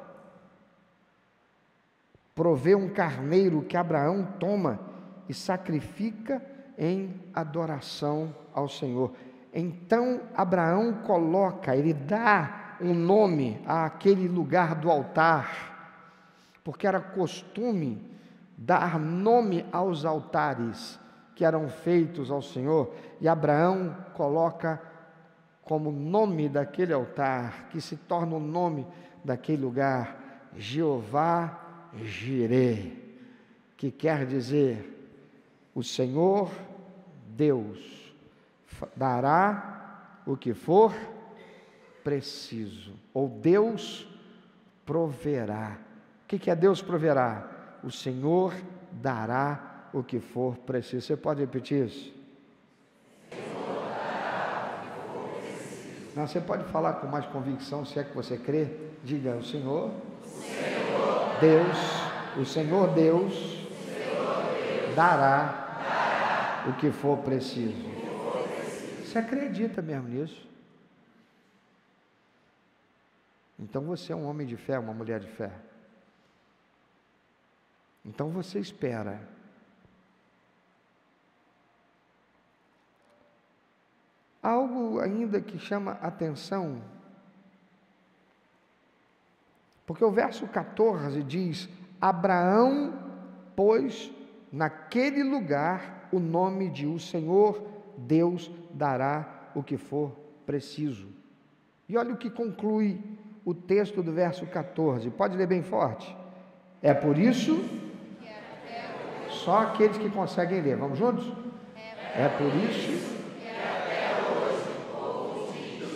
Provê um carneiro que Abraão toma e sacrifica em adoração ao Senhor. Então Abraão coloca, ele dá um nome àquele lugar do altar, porque era costume dar nome aos altares que eram feitos ao Senhor, e Abraão coloca como nome daquele altar, que se torna o nome daquele lugar, Jeová Jirê, que quer dizer: o Senhor Deus dará o que for preciso, ou Deus proverá. O que é Deus proverá? O Senhor dará o que for preciso. Você pode repetir isso? Senhor dará o que for preciso. Não, você pode falar com mais convicção, se é que você crê. Diga: o Senhor Deus o Senhor Deus dará o que for preciso. Você acredita mesmo nisso? Então você é um homem de fé, uma mulher de fé. Então você espera. Algo ainda que chama atenção, porque o verso 14 diz: Abraão pôs naquele lugar o nome de o Senhor Deus dará o que for preciso. E olha o que conclui o texto do verso 14, pode ler bem forte. É por isso, só aqueles que conseguem ler, vamos juntos? É por isso que até hoje o povo diz,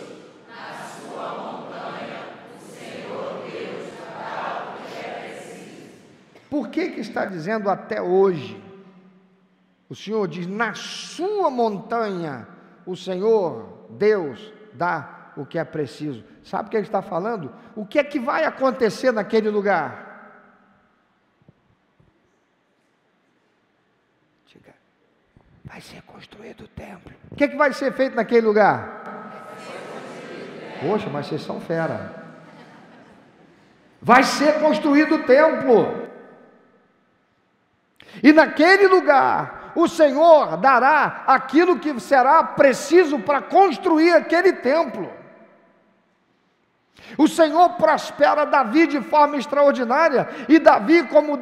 na sua montanha, o Senhor Deus dará o que é preciso. Por que está dizendo até hoje? O Senhor diz, na sua montanha, o Senhor Deus dá o que é preciso. Sabe o que ele está falando? O que é que vai acontecer naquele lugar? Diga, vai ser construído o templo. O que é que vai ser feito naquele lugar? Poxa, mas vocês são fera. Vai ser construído o templo. E naquele lugar, o Senhor dará aquilo que será preciso para construir aquele templo. O Senhor prospera Davi de forma extraordinária, e Davi, como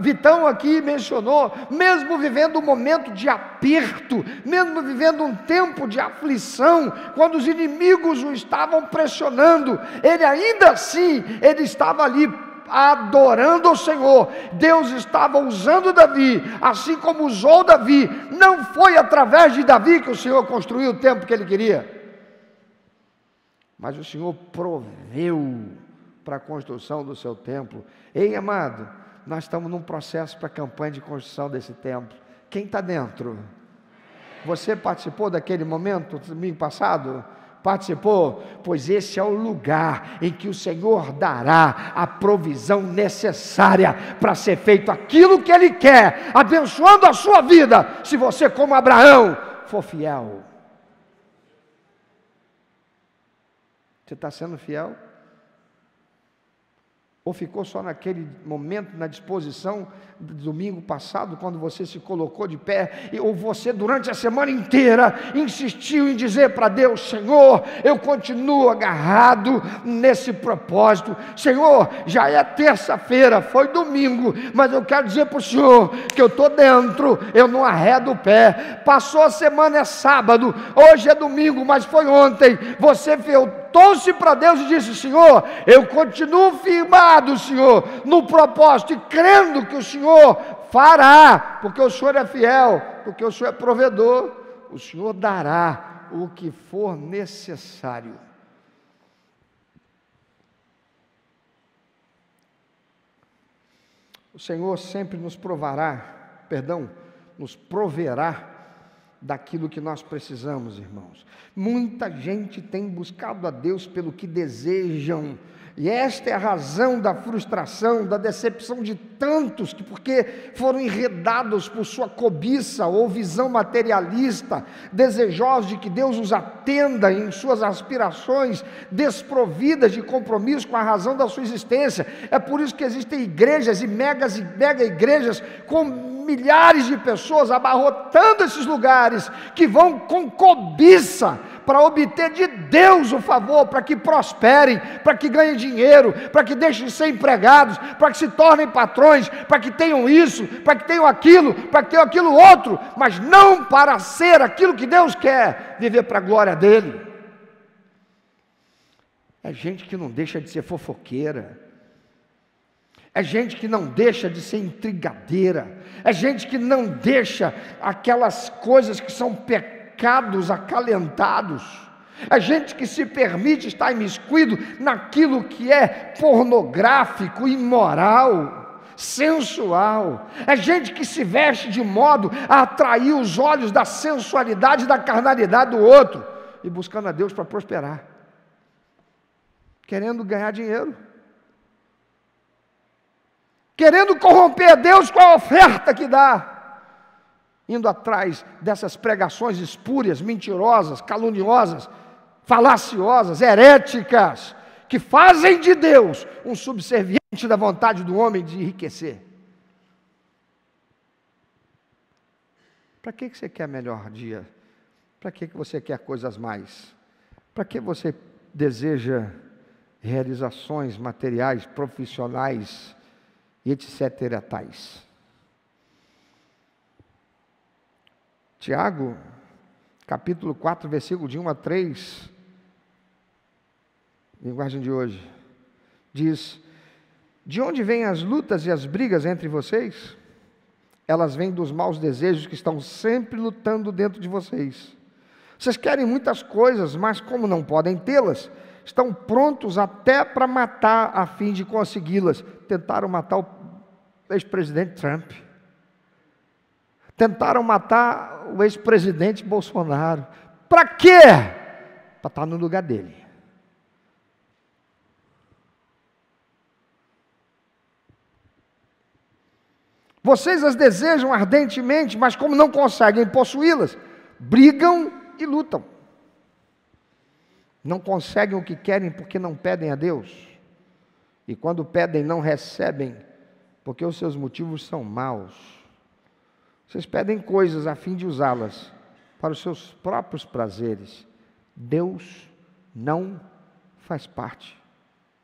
Vitão aqui mencionou, mesmo vivendo um momento de aperto, mesmo vivendo um tempo de aflição, quando os inimigos o estavam pressionando, ele ainda assim, ele estava ali adorando ao Senhor. Deus estava usando Davi, assim como usou Davi. Não foi através de Davi que o Senhor construiu o templo que ele queria, mas o Senhor proveu para a construção do seu templo. Ei, amado, nós estamos num processo para a campanha de construção desse templo. Quem está dentro? Você participou daquele momento, domingo passado? Participou? Pois esse é o lugar em que o Senhor dará a provisão necessária para ser feito aquilo que Ele quer, abençoando a sua vida, se você, como Abraão, for fiel. Você está sendo fiel? Ou ficou só naquele momento, na disposição do domingo passado, quando você se colocou de pé, ou você durante a semana inteira insistiu em dizer para Deus: Senhor, eu continuo agarrado nesse propósito. Senhor, já é terça-feira, foi domingo, mas eu quero dizer para o Senhor que eu estou dentro, eu não arredo o pé. Passou a semana, é sábado, hoje é domingo, mas foi ontem. Você voltou-se para Deus e disse: Senhor, eu continuo firmado, Senhor, no propósito, e crendo que o Senhor fará, porque o Senhor é fiel, porque o Senhor é provedor. O Senhor dará o que for necessário. O Senhor sempre nos proverá daquilo que nós precisamos, irmãos. Muita gente tem buscado a Deus pelo que desejam, e esta é a razão da frustração, da decepção de tantos, que porque foram enredados por sua cobiça ou visão materialista, desejosos de que Deus os atenda em suas aspirações, desprovidas de compromisso com a razão da sua existência. É por isso que existem igrejas e mega igrejas com milhares de pessoas abarrotando esses lugares, que vão com cobiça para obter de Deus o favor, para que prosperem, para que ganhem dinheiro, para que deixem de ser empregados, para que se tornem patrões, para que tenham isso, para que tenham aquilo, para que tenham aquilo outro, mas não para ser aquilo que Deus quer, viver para a glória dEle. É gente que não deixa de ser fofoqueira, é gente que não deixa de ser intrigadeira, é gente que não deixa aquelas coisas que são pecados acalentados, é gente que se permite estar imiscuído naquilo que é pornográfico, imoral, sensual, é gente que se veste de modo a atrair os olhos da sensualidade e da carnalidade do outro, e buscando a Deus para prosperar, querendo ganhar dinheiro. querendo corromper Deus com a oferta que dá, indo atrás dessas pregações espúrias, mentirosas, caluniosas, falaciosas, heréticas, que fazem de Deus um subserviente da vontade do homem de enriquecer. Para que você quer melhor dia? Para que você quer coisas mais? Para que você deseja realizações materiais, profissionais e etc. tais? Tiago, capítulo 4, versículo de 1 a 3, linguagem de hoje, diz: de onde vêm as lutas e as brigas entre vocês? Elas vêm dos maus desejos que estão sempre lutando dentro de vocês. Vocês querem muitas coisas, mas como não podem tê-las, estão prontos até para matar a fim de consegui-las. Tentaram matar o ex-presidente Trump. Tentaram matar o ex-presidente Bolsonaro. Para quê? Para estar no lugar dele. Vocês as desejam ardentemente, mas como não conseguem possuí-las, brigam e lutam. Não conseguem o que querem porque não pedem a Deus. E quando pedem, não recebem, porque os seus motivos são maus. Vocês pedem coisas a fim de usá-las para os seus próprios prazeres. Deus não faz parte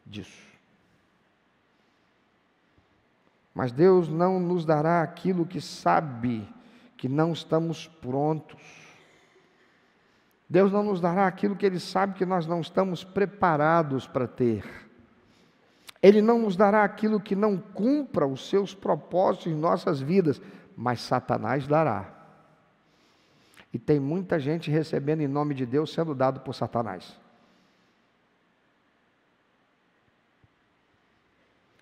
disso. Mas Deus não nos dará aquilo que sabe que não estamos prontos. Deus não nos dará aquilo que Ele sabe que nós não estamos preparados para ter. Ele não nos dará aquilo que não cumpra os seus propósitos em nossas vidas, mas Satanás dará. E tem muita gente recebendo em nome de Deus sendo dado por Satanás.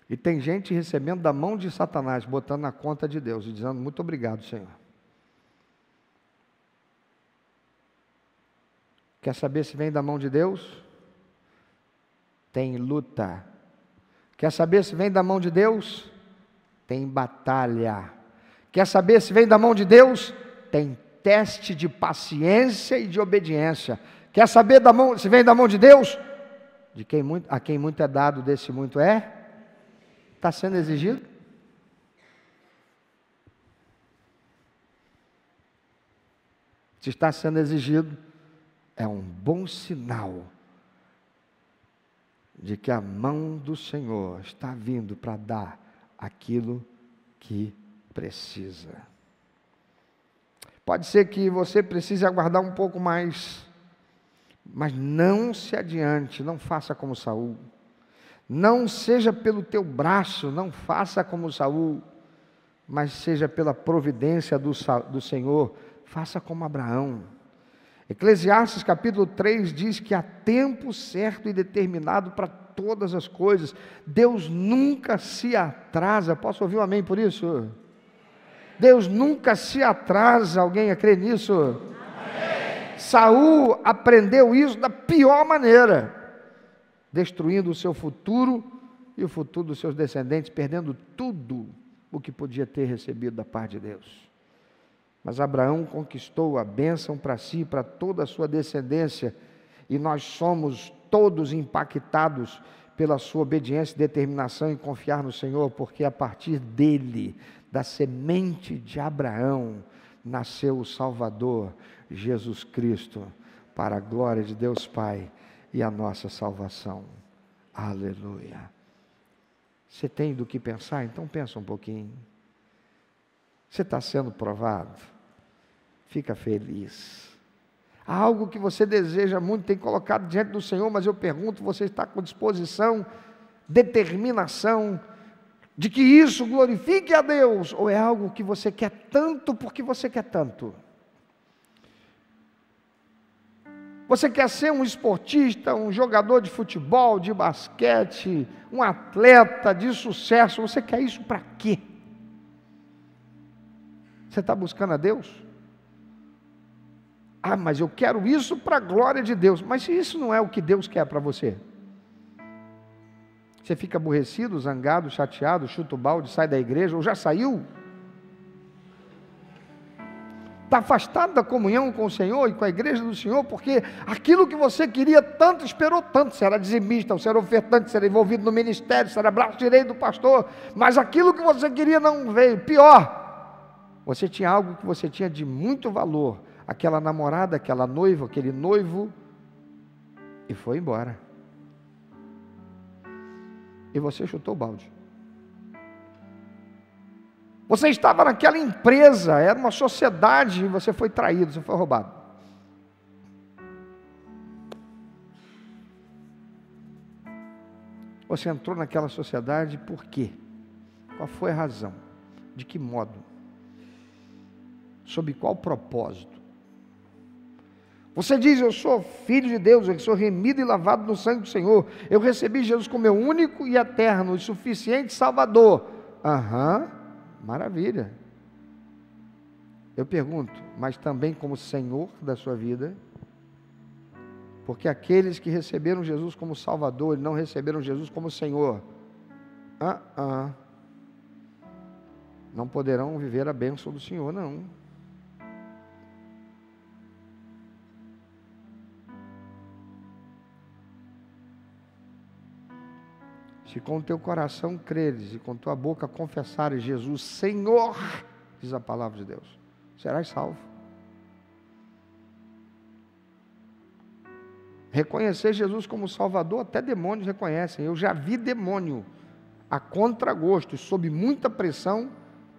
E tem gente recebendo da mão de Satanás, botando na conta de Deus e dizendo: muito obrigado, Senhor. Quer saber se vem da mão de Deus? Tem luta. Quer saber se vem da mão de Deus? Tem batalha. Quer saber se vem da mão de Deus? Tem teste de paciência e de obediência. Quer saber se vem da mão de Deus? A quem muito é dado, desse muito é? Está sendo exigido? Se está sendo exigido, é um bom sinal de que a mão do Senhor está vindo para dar aquilo que precisa. Pode ser que você precise aguardar um pouco mais, mas não se adiante, não faça como Saul. Não seja pelo teu braço, não faça como Saul, mas seja pela providência do Senhor, faça como Abraão. Eclesiastes capítulo 3 diz que há tempo certo e determinado para todas as coisas. Deus nunca se atrasa. Posso ouvir um amém por isso? Deus nunca se atrasa. Alguém crê nisso? Amém. Saul aprendeu isso da pior maneira, destruindo o seu futuro e o futuro dos seus descendentes, perdendo tudo o que podia ter recebido da parte de Deus. Mas Abraão conquistou a bênção para si e para toda a sua descendência, e nós somos todos impactados pela sua obediência e determinação em confiar no Senhor, porque a partir dele, da semente de Abraão, nasceu o Salvador, Jesus Cristo, para a glória de Deus Pai e a nossa salvação. Aleluia. Você tem do que pensar? Então pensa um pouquinho. Você está sendo provado? Fica feliz. Há algo que você deseja muito, tem colocado diante do Senhor, mas eu pergunto, você está com disposição, determinação, de que isso glorifique a Deus? Ou é algo que você quer tanto porque você quer tanto? Você quer ser um esportista, um jogador de futebol, de basquete, um atleta de sucesso, você quer isso para quê? Você está buscando a Deus? Ah, mas eu quero isso para a glória de Deus. Mas se isso não é o que Deus quer para você, Você fica aborrecido, zangado, chateado, chuta o balde, sai da igreja, ou já saiu? Está afastado da comunhão com o Senhor e com a igreja do Senhor, porque aquilo que você queria tanto, esperou tanto, será dizimista, será ofertante, será envolvido no ministério, será braço direito do pastor, mas aquilo que você queria não veio. Pior, você tinha algo que você tinha de muito valor, aquela namorada, aquela noiva, aquele noivo, e foi embora. E você chutou o balde. Você estava naquela empresa, era uma sociedade, e você foi traído, você foi roubado. Você entrou naquela sociedade por quê? Qual foi a razão? De que modo? Sob qual propósito? Você diz, eu sou filho de Deus, eu sou remido e lavado no sangue do Senhor, eu recebi Jesus como meu único e eterno e suficiente Salvador. Maravilha. Eu pergunto, mas também como Senhor da sua vida? Porque aqueles que receberam Jesus como Salvador, e não receberam Jesus como Senhor, não poderão viver a bênção do Senhor, não. Se com o teu coração creres e com tua boca confessares Jesus Senhor, diz a palavra de Deus, serás salvo. Reconhecer Jesus como Salvador, até demônios reconhecem. Eu já vi demônio a contragosto, sob muita pressão,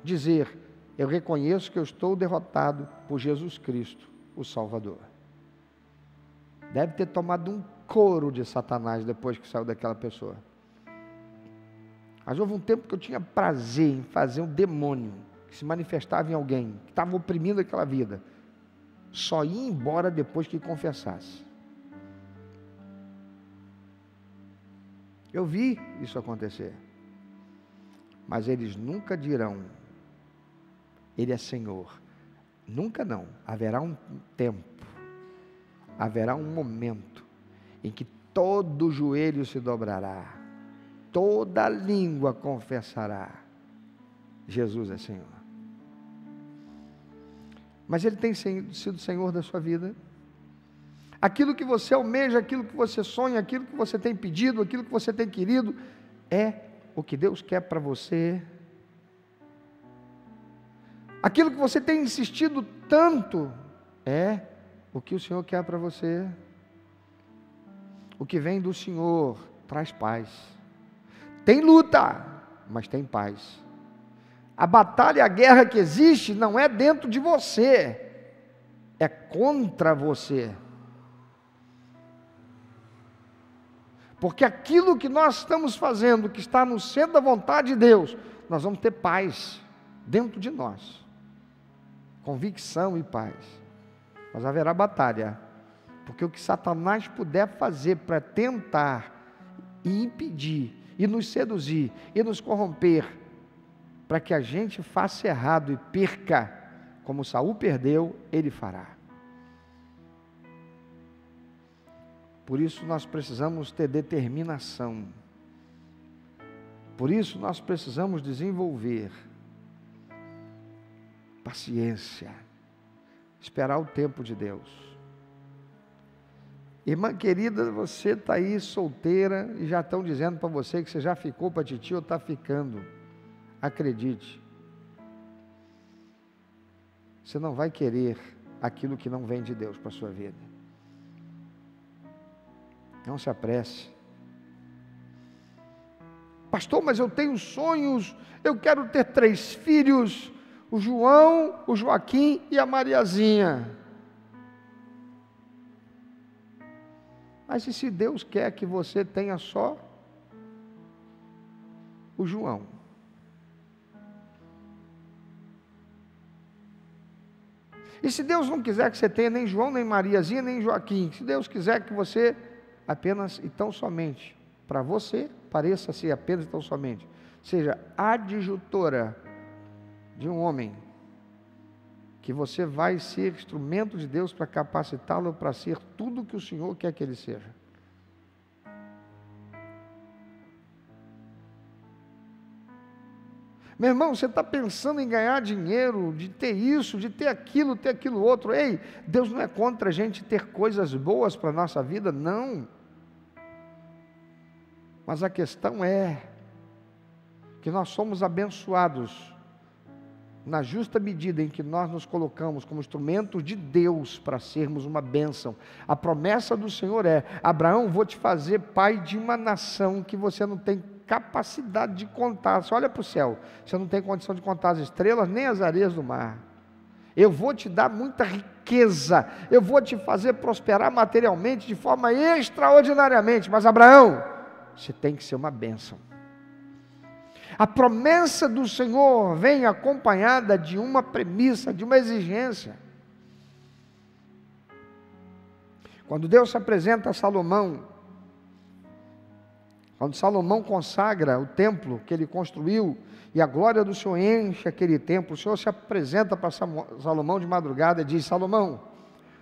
dizer, eu reconheço que eu estou derrotado por Jesus Cristo, o Salvador. Deve ter tomado um couro de Satanás depois que saiu daquela pessoa. Mas houve um tempo que eu tinha prazer em fazer um demônio que se manifestava em alguém, que estava oprimindo aquela vida, só ia embora depois que confessasse. Eu vi isso acontecer. Mas eles nunca dirão, Ele é Senhor. Nunca não. Haverá um tempo, haverá um momento em que todo joelho se dobrará, toda língua confessará, Jesus é Senhor. Mas Ele tem sido Senhor da sua vida? Aquilo que você almeja, aquilo que você sonha, aquilo que você tem pedido, aquilo que você tem querido, é o que Deus quer para você? Aquilo que você tem insistido tanto, é o que o Senhor quer para você? O que vem do Senhor traz paz. Tem luta, mas tem paz. A batalha, a guerra que existe não é dentro de você, é contra você. Porque aquilo que nós estamos fazendo, que está no centro da vontade de Deus, nós vamos ter paz dentro de nós. Convicção e paz. Mas haverá batalha. Porque o que Satanás puder fazer para tentar e impedir, e nos seduzir, e nos corromper, para que a gente faça errado e perca, como Saul perdeu, ele fará. Por isso nós precisamos ter determinação. Por isso nós precisamos desenvolver paciência, esperar o tempo de Deus. Irmã querida, você está aí solteira e já estão dizendo para você que você já ficou para titio ou está ficando. Acredite, você não vai querer aquilo que não vem de Deus para a sua vida. Não se apresse. Pastor, mas eu tenho sonhos, eu quero ter 3 filhos, o João, o Joaquim e a Mariazinha. Mas e se Deus quer que você tenha só o João? E se Deus não quiser que você tenha nem João, nem Mariazinha, nem Joaquim, se Deus quiser que você apenas e tão somente, para você, pareça ser apenas e tão somente, seja adjutora de um homem, que você vai ser instrumento de Deus para capacitá-lo para ser tudo o que o Senhor quer que ele seja. Meu irmão, você está pensando em ganhar dinheiro, de ter isso, de ter aquilo outro. Ei, Deus não é contra a gente ter coisas boas para a nossa vida, não. Mas a questão é que nós somos abençoados na justa medida em que nós nos colocamos como instrumento de Deus para sermos uma bênção. A promessa do Senhor é: Abraão, vou te fazer pai de uma nação que você não tem capacidade de contar. Você olha para o céu, você não tem condição de contar as estrelas, nem as areias do mar. Eu vou te dar muita riqueza, eu vou te fazer prosperar materialmente de forma extraordinariamente, mas Abraão, você tem que ser uma bênção. A promessa do Senhor vem acompanhada de uma premissa, de uma exigência. Quando Deus se apresenta a Salomão, quando Salomão consagra o templo que ele construiu, e a glória do Senhor enche aquele templo, o Senhor se apresenta para Salomão de madrugada e diz: Salomão,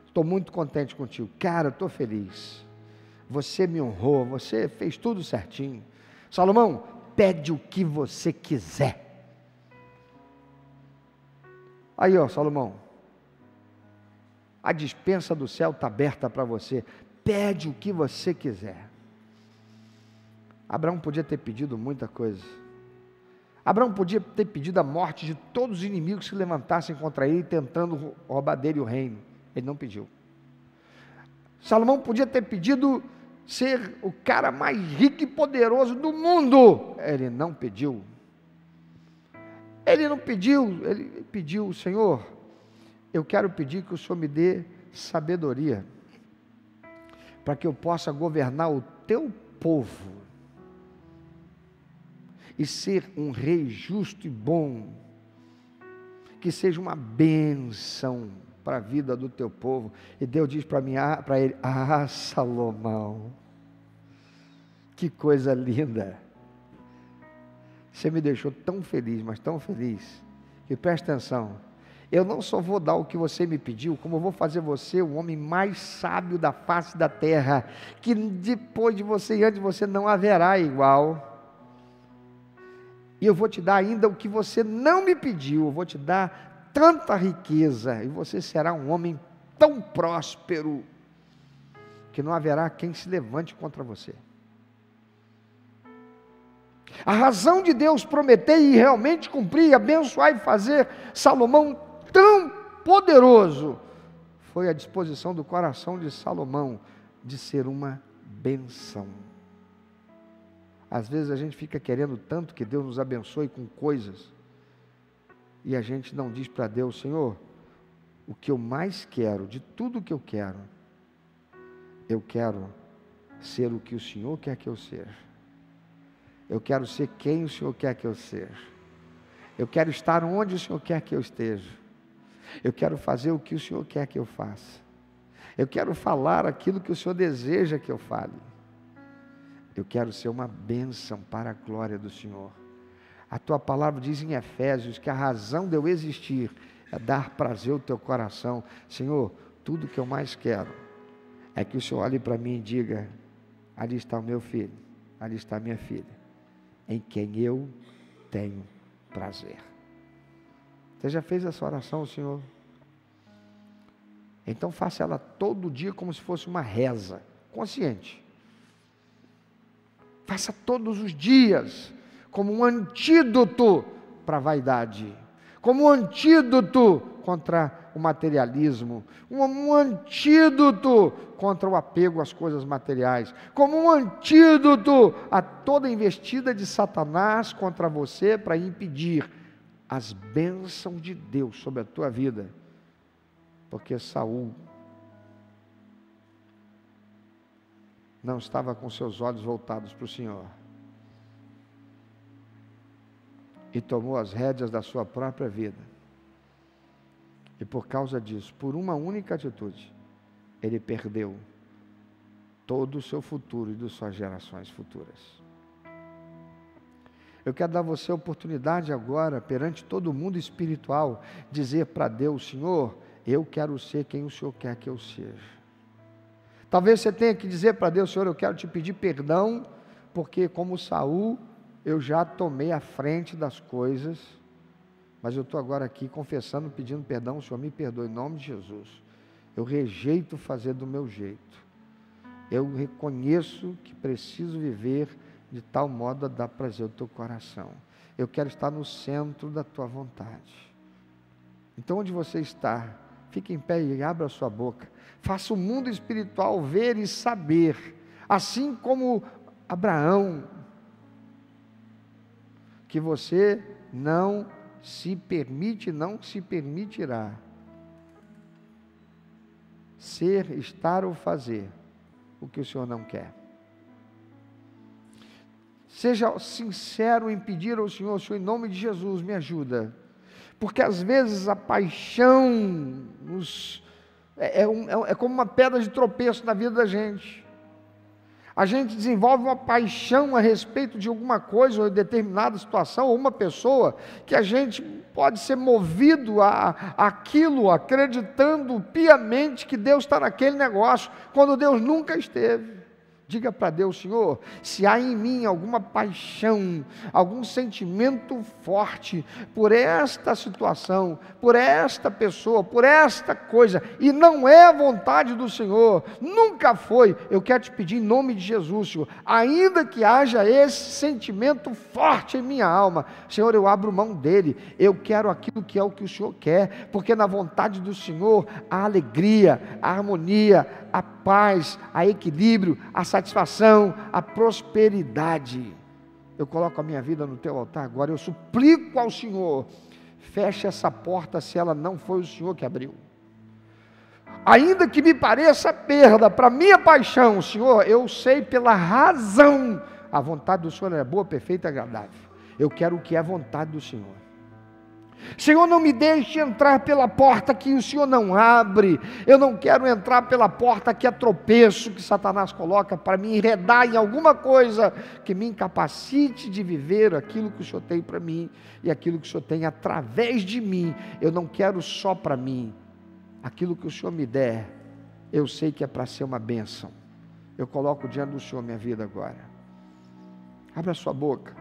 estou muito contente contigo, cara, estou feliz, você me honrou, você fez tudo certinho. Salomão, pede o que você quiser. Aí, ó, Salomão, a despensa do céu está aberta para você, pede o que você quiser. Abraão podia ter pedido muita coisa. Abraão podia ter pedido a morte de todos os inimigos que se levantassem contra ele, tentando roubar dele o reino. Ele não pediu. Salomão podia ter pedido ser o cara mais rico e poderoso do mundo. Ele não pediu. Ele não pediu, ele pediu: Senhor, eu quero pedir que o Senhor me dê sabedoria, para que eu possa governar o teu povo, e ser um rei justo e bom, que seja uma bênção para a vida do teu povo. E Deus diz para mim, para ele: Salomão, que coisa linda, você me deixou tão feliz, mas tão feliz, que presta atenção, eu não só vou dar o que você me pediu, como eu vou fazer você o homem mais sábio da face da terra, que depois de você e antes de você não haverá igual. E eu vou te dar ainda o que você não me pediu, eu vou te dar tanta riqueza, e você será um homem tão próspero, que não haverá quem se levante contra você. A razão de Deus prometer e realmente cumprir, abençoar e fazer Salomão tão poderoso, foi a disposição do coração de Salomão de ser uma bênção. Às vezes a gente fica querendo tanto que Deus nos abençoe com coisas, e a gente não diz para Deus: Senhor, o que eu mais quero, de tudo que eu quero ser o que o Senhor quer que eu seja. Eu quero ser quem o Senhor quer que eu seja. Eu quero estar onde o Senhor quer que eu esteja. Eu quero fazer o que o Senhor quer que eu faça. Eu quero falar aquilo que o Senhor deseja que eu fale. Eu quero ser uma bênção para a glória do Senhor. A tua palavra diz em Efésios que a razão de eu existir é dar prazer ao teu coração. Senhor, tudo que eu mais quero é que o Senhor olhe para mim e diga: ali está o meu filho, ali está a minha filha, em quem eu tenho prazer. Você já fez essa oração ao Senhor? Então faça ela todo dia como se fosse uma reza, consciente. Faça todos os dias como um antídoto para a vaidade, como um antídoto contra o materialismo, um antídoto contra o apego às coisas materiais, como um antídoto a toda investida de Satanás contra você para impedir as bênçãos de Deus sobre a tua vida. Porque Saul não estava com seus olhos voltados para o Senhor, e tomou as rédeas da sua própria vida, e por causa disso, por uma única atitude, ele perdeu todo o seu futuro e das suas gerações futuras. Eu quero dar a você a oportunidade agora, perante todo o mundo espiritual, dizer para Deus: Senhor, eu quero ser quem o Senhor quer que eu seja. Talvez você tenha que dizer para Deus: Senhor, eu quero te pedir perdão, porque como Saul, eu já tomei a frente das coisas, mas eu estou agora aqui confessando, pedindo perdão, o Senhor me perdoe, em nome de Jesus. Eu rejeito fazer do meu jeito. Eu reconheço que preciso viver de tal modo a dar prazer ao teu coração. Eu quero estar no centro da tua vontade. Então, onde você está, fique em pé e abra a sua boca. Faça o mundo espiritual ver e saber, assim como Abraão, que você não se permite, não se permitirá ser, estar ou fazer o que o Senhor não quer. Seja sincero em pedir ao Senhor, Senhor, em nome de Jesus, me ajuda. Porque às vezes a paixão é como uma pedra de tropeço na vida da gente. A gente desenvolve uma paixão a respeito de alguma coisa, ou de determinada situação, ou uma pessoa, que a gente pode ser movido àquilo, acreditando piamente que Deus está naquele negócio, quando Deus nunca esteve. Diga para Deus, Senhor, se há em mim alguma paixão, algum sentimento forte por esta situação, por esta pessoa, por esta coisa, e não é a vontade do Senhor, nunca foi, eu quero te pedir em nome de Jesus, Senhor, ainda que haja esse sentimento forte em minha alma, Senhor, eu abro mão dele, eu quero aquilo que é o que o Senhor quer, porque na vontade do Senhor há alegria, a harmonia, a paz, a equilíbrio, a satisfação, a prosperidade. Eu coloco a minha vida no teu altar agora, eu suplico ao Senhor, feche essa porta se ela não foi o Senhor que abriu. Ainda que me pareça perda para minha paixão, Senhor, eu sei pela razão, a vontade do Senhor é boa, perfeita e agradável. Eu quero o que é a vontade do Senhor. Senhor, não me deixe entrar pela porta que o Senhor não abre. Eu não quero entrar pela porta que é tropeço, que Satanás coloca para me enredar em alguma coisa que me incapacite de viver aquilo que o Senhor tem para mim e aquilo que o Senhor tem através de mim. Eu não quero só para mim. Aquilo que o Senhor me der, eu sei que é para ser uma bênção. Eu coloco diante do Senhor minha vida agora. Abra a sua boca,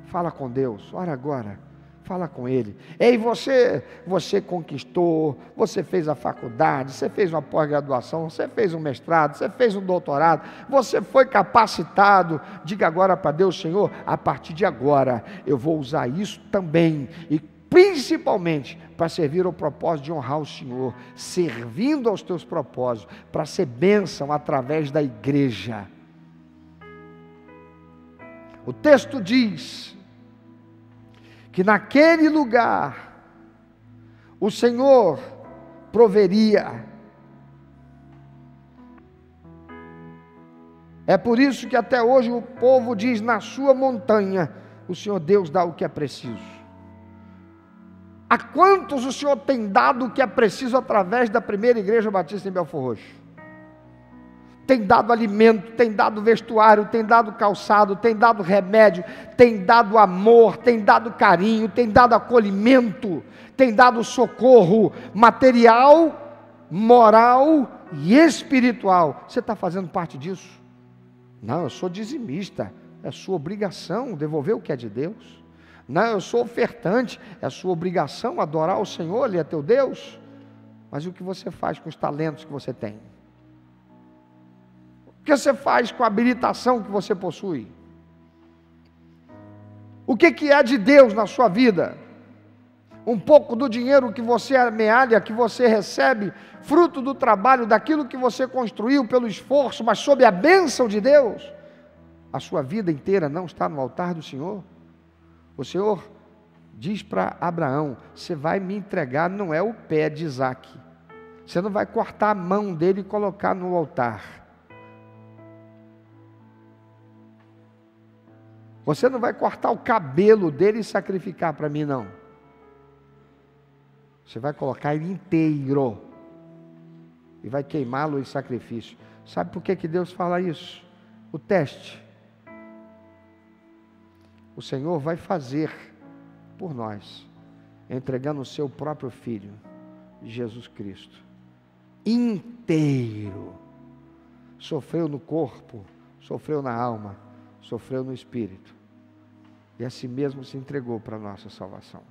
fala com Deus, ora agora. Fala com Ele. Ei, você conquistou, você fez a faculdade, você fez uma pós-graduação, você fez um mestrado, você fez um doutorado, você foi capacitado. Diga agora para Deus, Senhor, a partir de agora eu vou usar isso também, e principalmente para servir ao propósito de honrar o Senhor, servindo aos teus propósitos, para ser bênção através da igreja. O texto diz que naquele lugar o Senhor proveria. É por isso que até hoje o povo diz: na sua montanha o Senhor Deus dá o que é preciso. A quantos o Senhor tem dado o que é preciso através da primeira igreja batista em Belfor Roxo? Tem dado alimento, tem dado vestuário, tem dado calçado, tem dado remédio, tem dado amor, tem dado carinho, tem dado acolhimento, tem dado socorro material, moral e espiritual. Você está fazendo parte disso? Não, eu sou dizimista, é sua obrigação devolver o que é de Deus. Não, eu sou ofertante, é sua obrigação adorar o Senhor, Ele é teu Deus. Mas o que você faz com os talentos que você tem? O que você faz com a habilitação que você possui? O que é de Deus na sua vida? Um pouco do dinheiro que você amealha, que você recebe, fruto do trabalho, daquilo que você construiu pelo esforço, mas sob a bênção de Deus, a sua vida inteira não está no altar do Senhor? O Senhor diz para Abraão: você vai me entregar, não é o pé de Isaac, você não vai cortar a mão dele e colocar no altar. Você não vai cortar o cabelo dele e sacrificar para mim, não. Você vai colocar ele inteiro e vai queimá-lo em sacrifício. Sabe por que Deus fala isso? O teste. O Senhor vai fazer por nós, entregando o seu próprio Filho, Jesus Cristo, inteiro. Sofreu no corpo, sofreu na alma, sofreu no espírito. e a si mesmo se entregou para a nossa salvação.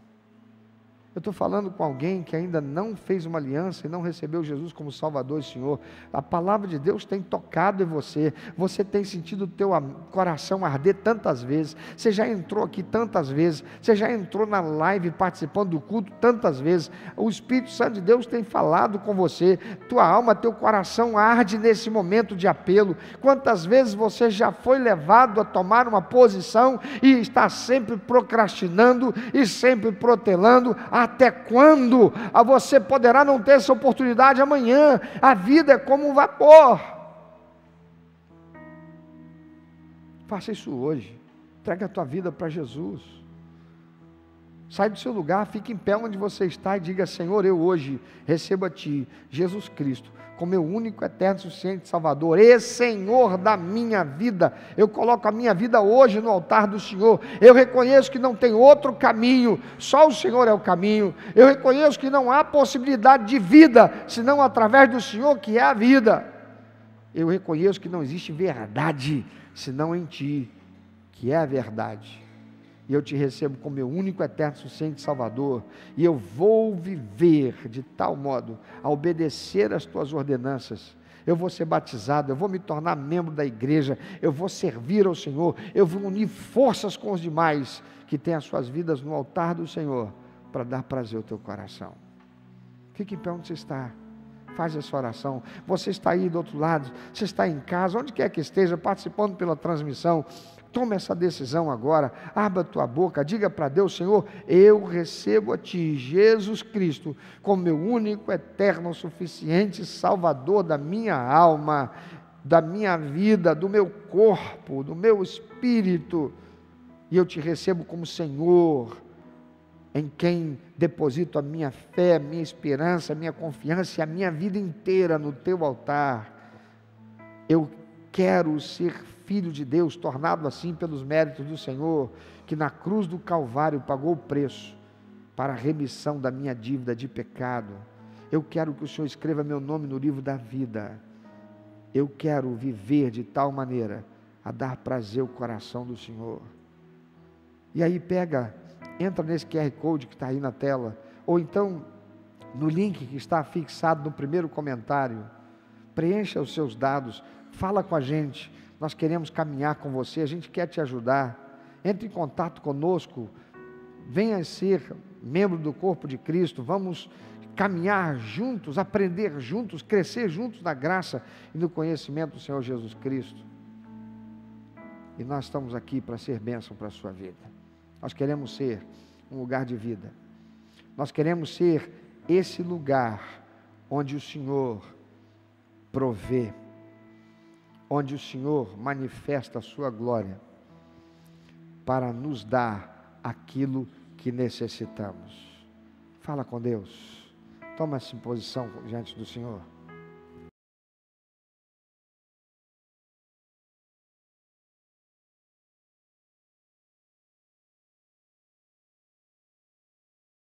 Eu estou falando com alguém que ainda não fez uma aliança e não recebeu Jesus como Salvador e Senhor. A palavra de Deus tem tocado em você. Você tem sentido o teu coração arder tantas vezes. Você já entrou aqui tantas vezes. Você já entrou na live participando do culto tantas vezes. O Espírito Santo de Deus tem falado com você. Tua alma, teu coração arde nesse momento de apelo. Quantas vezes você já foi levado a tomar uma posição e está sempre procrastinando e sempre protelando? Até quando você poderá não ter essa oportunidade amanhã? A vida é como um vapor. Faça isso hoje. Entrega a tua vida para Jesus. Sai do seu lugar, fique em pé onde você está e diga: Senhor, eu hoje recebo a Ti, Jesus Cristo, como meu único, eterno, suficiente Salvador e Senhor da minha vida. Eu coloco a minha vida hoje no altar do Senhor. Eu reconheço que não tem outro caminho, só o Senhor é o caminho. Eu reconheço que não há possibilidade de vida, senão através do Senhor, que é a vida. Eu reconheço que não existe verdade, senão em Ti, que é a verdade. E eu te recebo como meu único, eterno, suficiente Salvador, e eu vou viver de tal modo, a obedecer às tuas ordenanças. Eu vou ser batizado, eu vou me tornar membro da igreja, eu vou servir ao Senhor, eu vou unir forças com os demais, que têm as suas vidas no altar do Senhor, para dar prazer ao teu coração. Fique em pé onde você está, faz essa oração. Você está aí do outro lado, você está em casa, onde quer que esteja, participando pela transmissão. Toma essa decisão agora, abra a tua boca, diga para Deus: Senhor, eu recebo a Ti, Jesus Cristo, como meu único, eterno, suficiente Salvador da minha alma, da minha vida, do meu corpo, do meu espírito, e eu Te recebo como Senhor, em quem deposito a minha fé, a minha esperança, a minha confiança e a minha vida inteira no Teu altar. Eu quero ser filho de Deus, tornado assim pelos méritos do Senhor, que na cruz do Calvário pagou o preço para a remissão da minha dívida de pecado. Eu quero que o Senhor escreva meu nome no livro da vida. Eu quero viver de tal maneira a dar prazer ao coração do Senhor. E aí entra nesse QR Code que está aí na tela, ou então no link que está fixado no primeiro comentário. Preencha os seus dados, fala com a gente. Nós queremos caminhar com você, a gente quer te ajudar. Entre em contato conosco, venha ser membro do corpo de Cristo. Vamos caminhar juntos, aprender juntos, crescer juntos na graça e no conhecimento do Senhor Jesus Cristo. E nós estamos aqui para ser bênção para a sua vida. Nós queremos ser um lugar de vida. Nós queremos ser esse lugar onde o Senhor provê, onde o Senhor manifesta a sua glória, para nos dar aquilo que necessitamos. Fala com Deus. Toma-se posição diante do Senhor.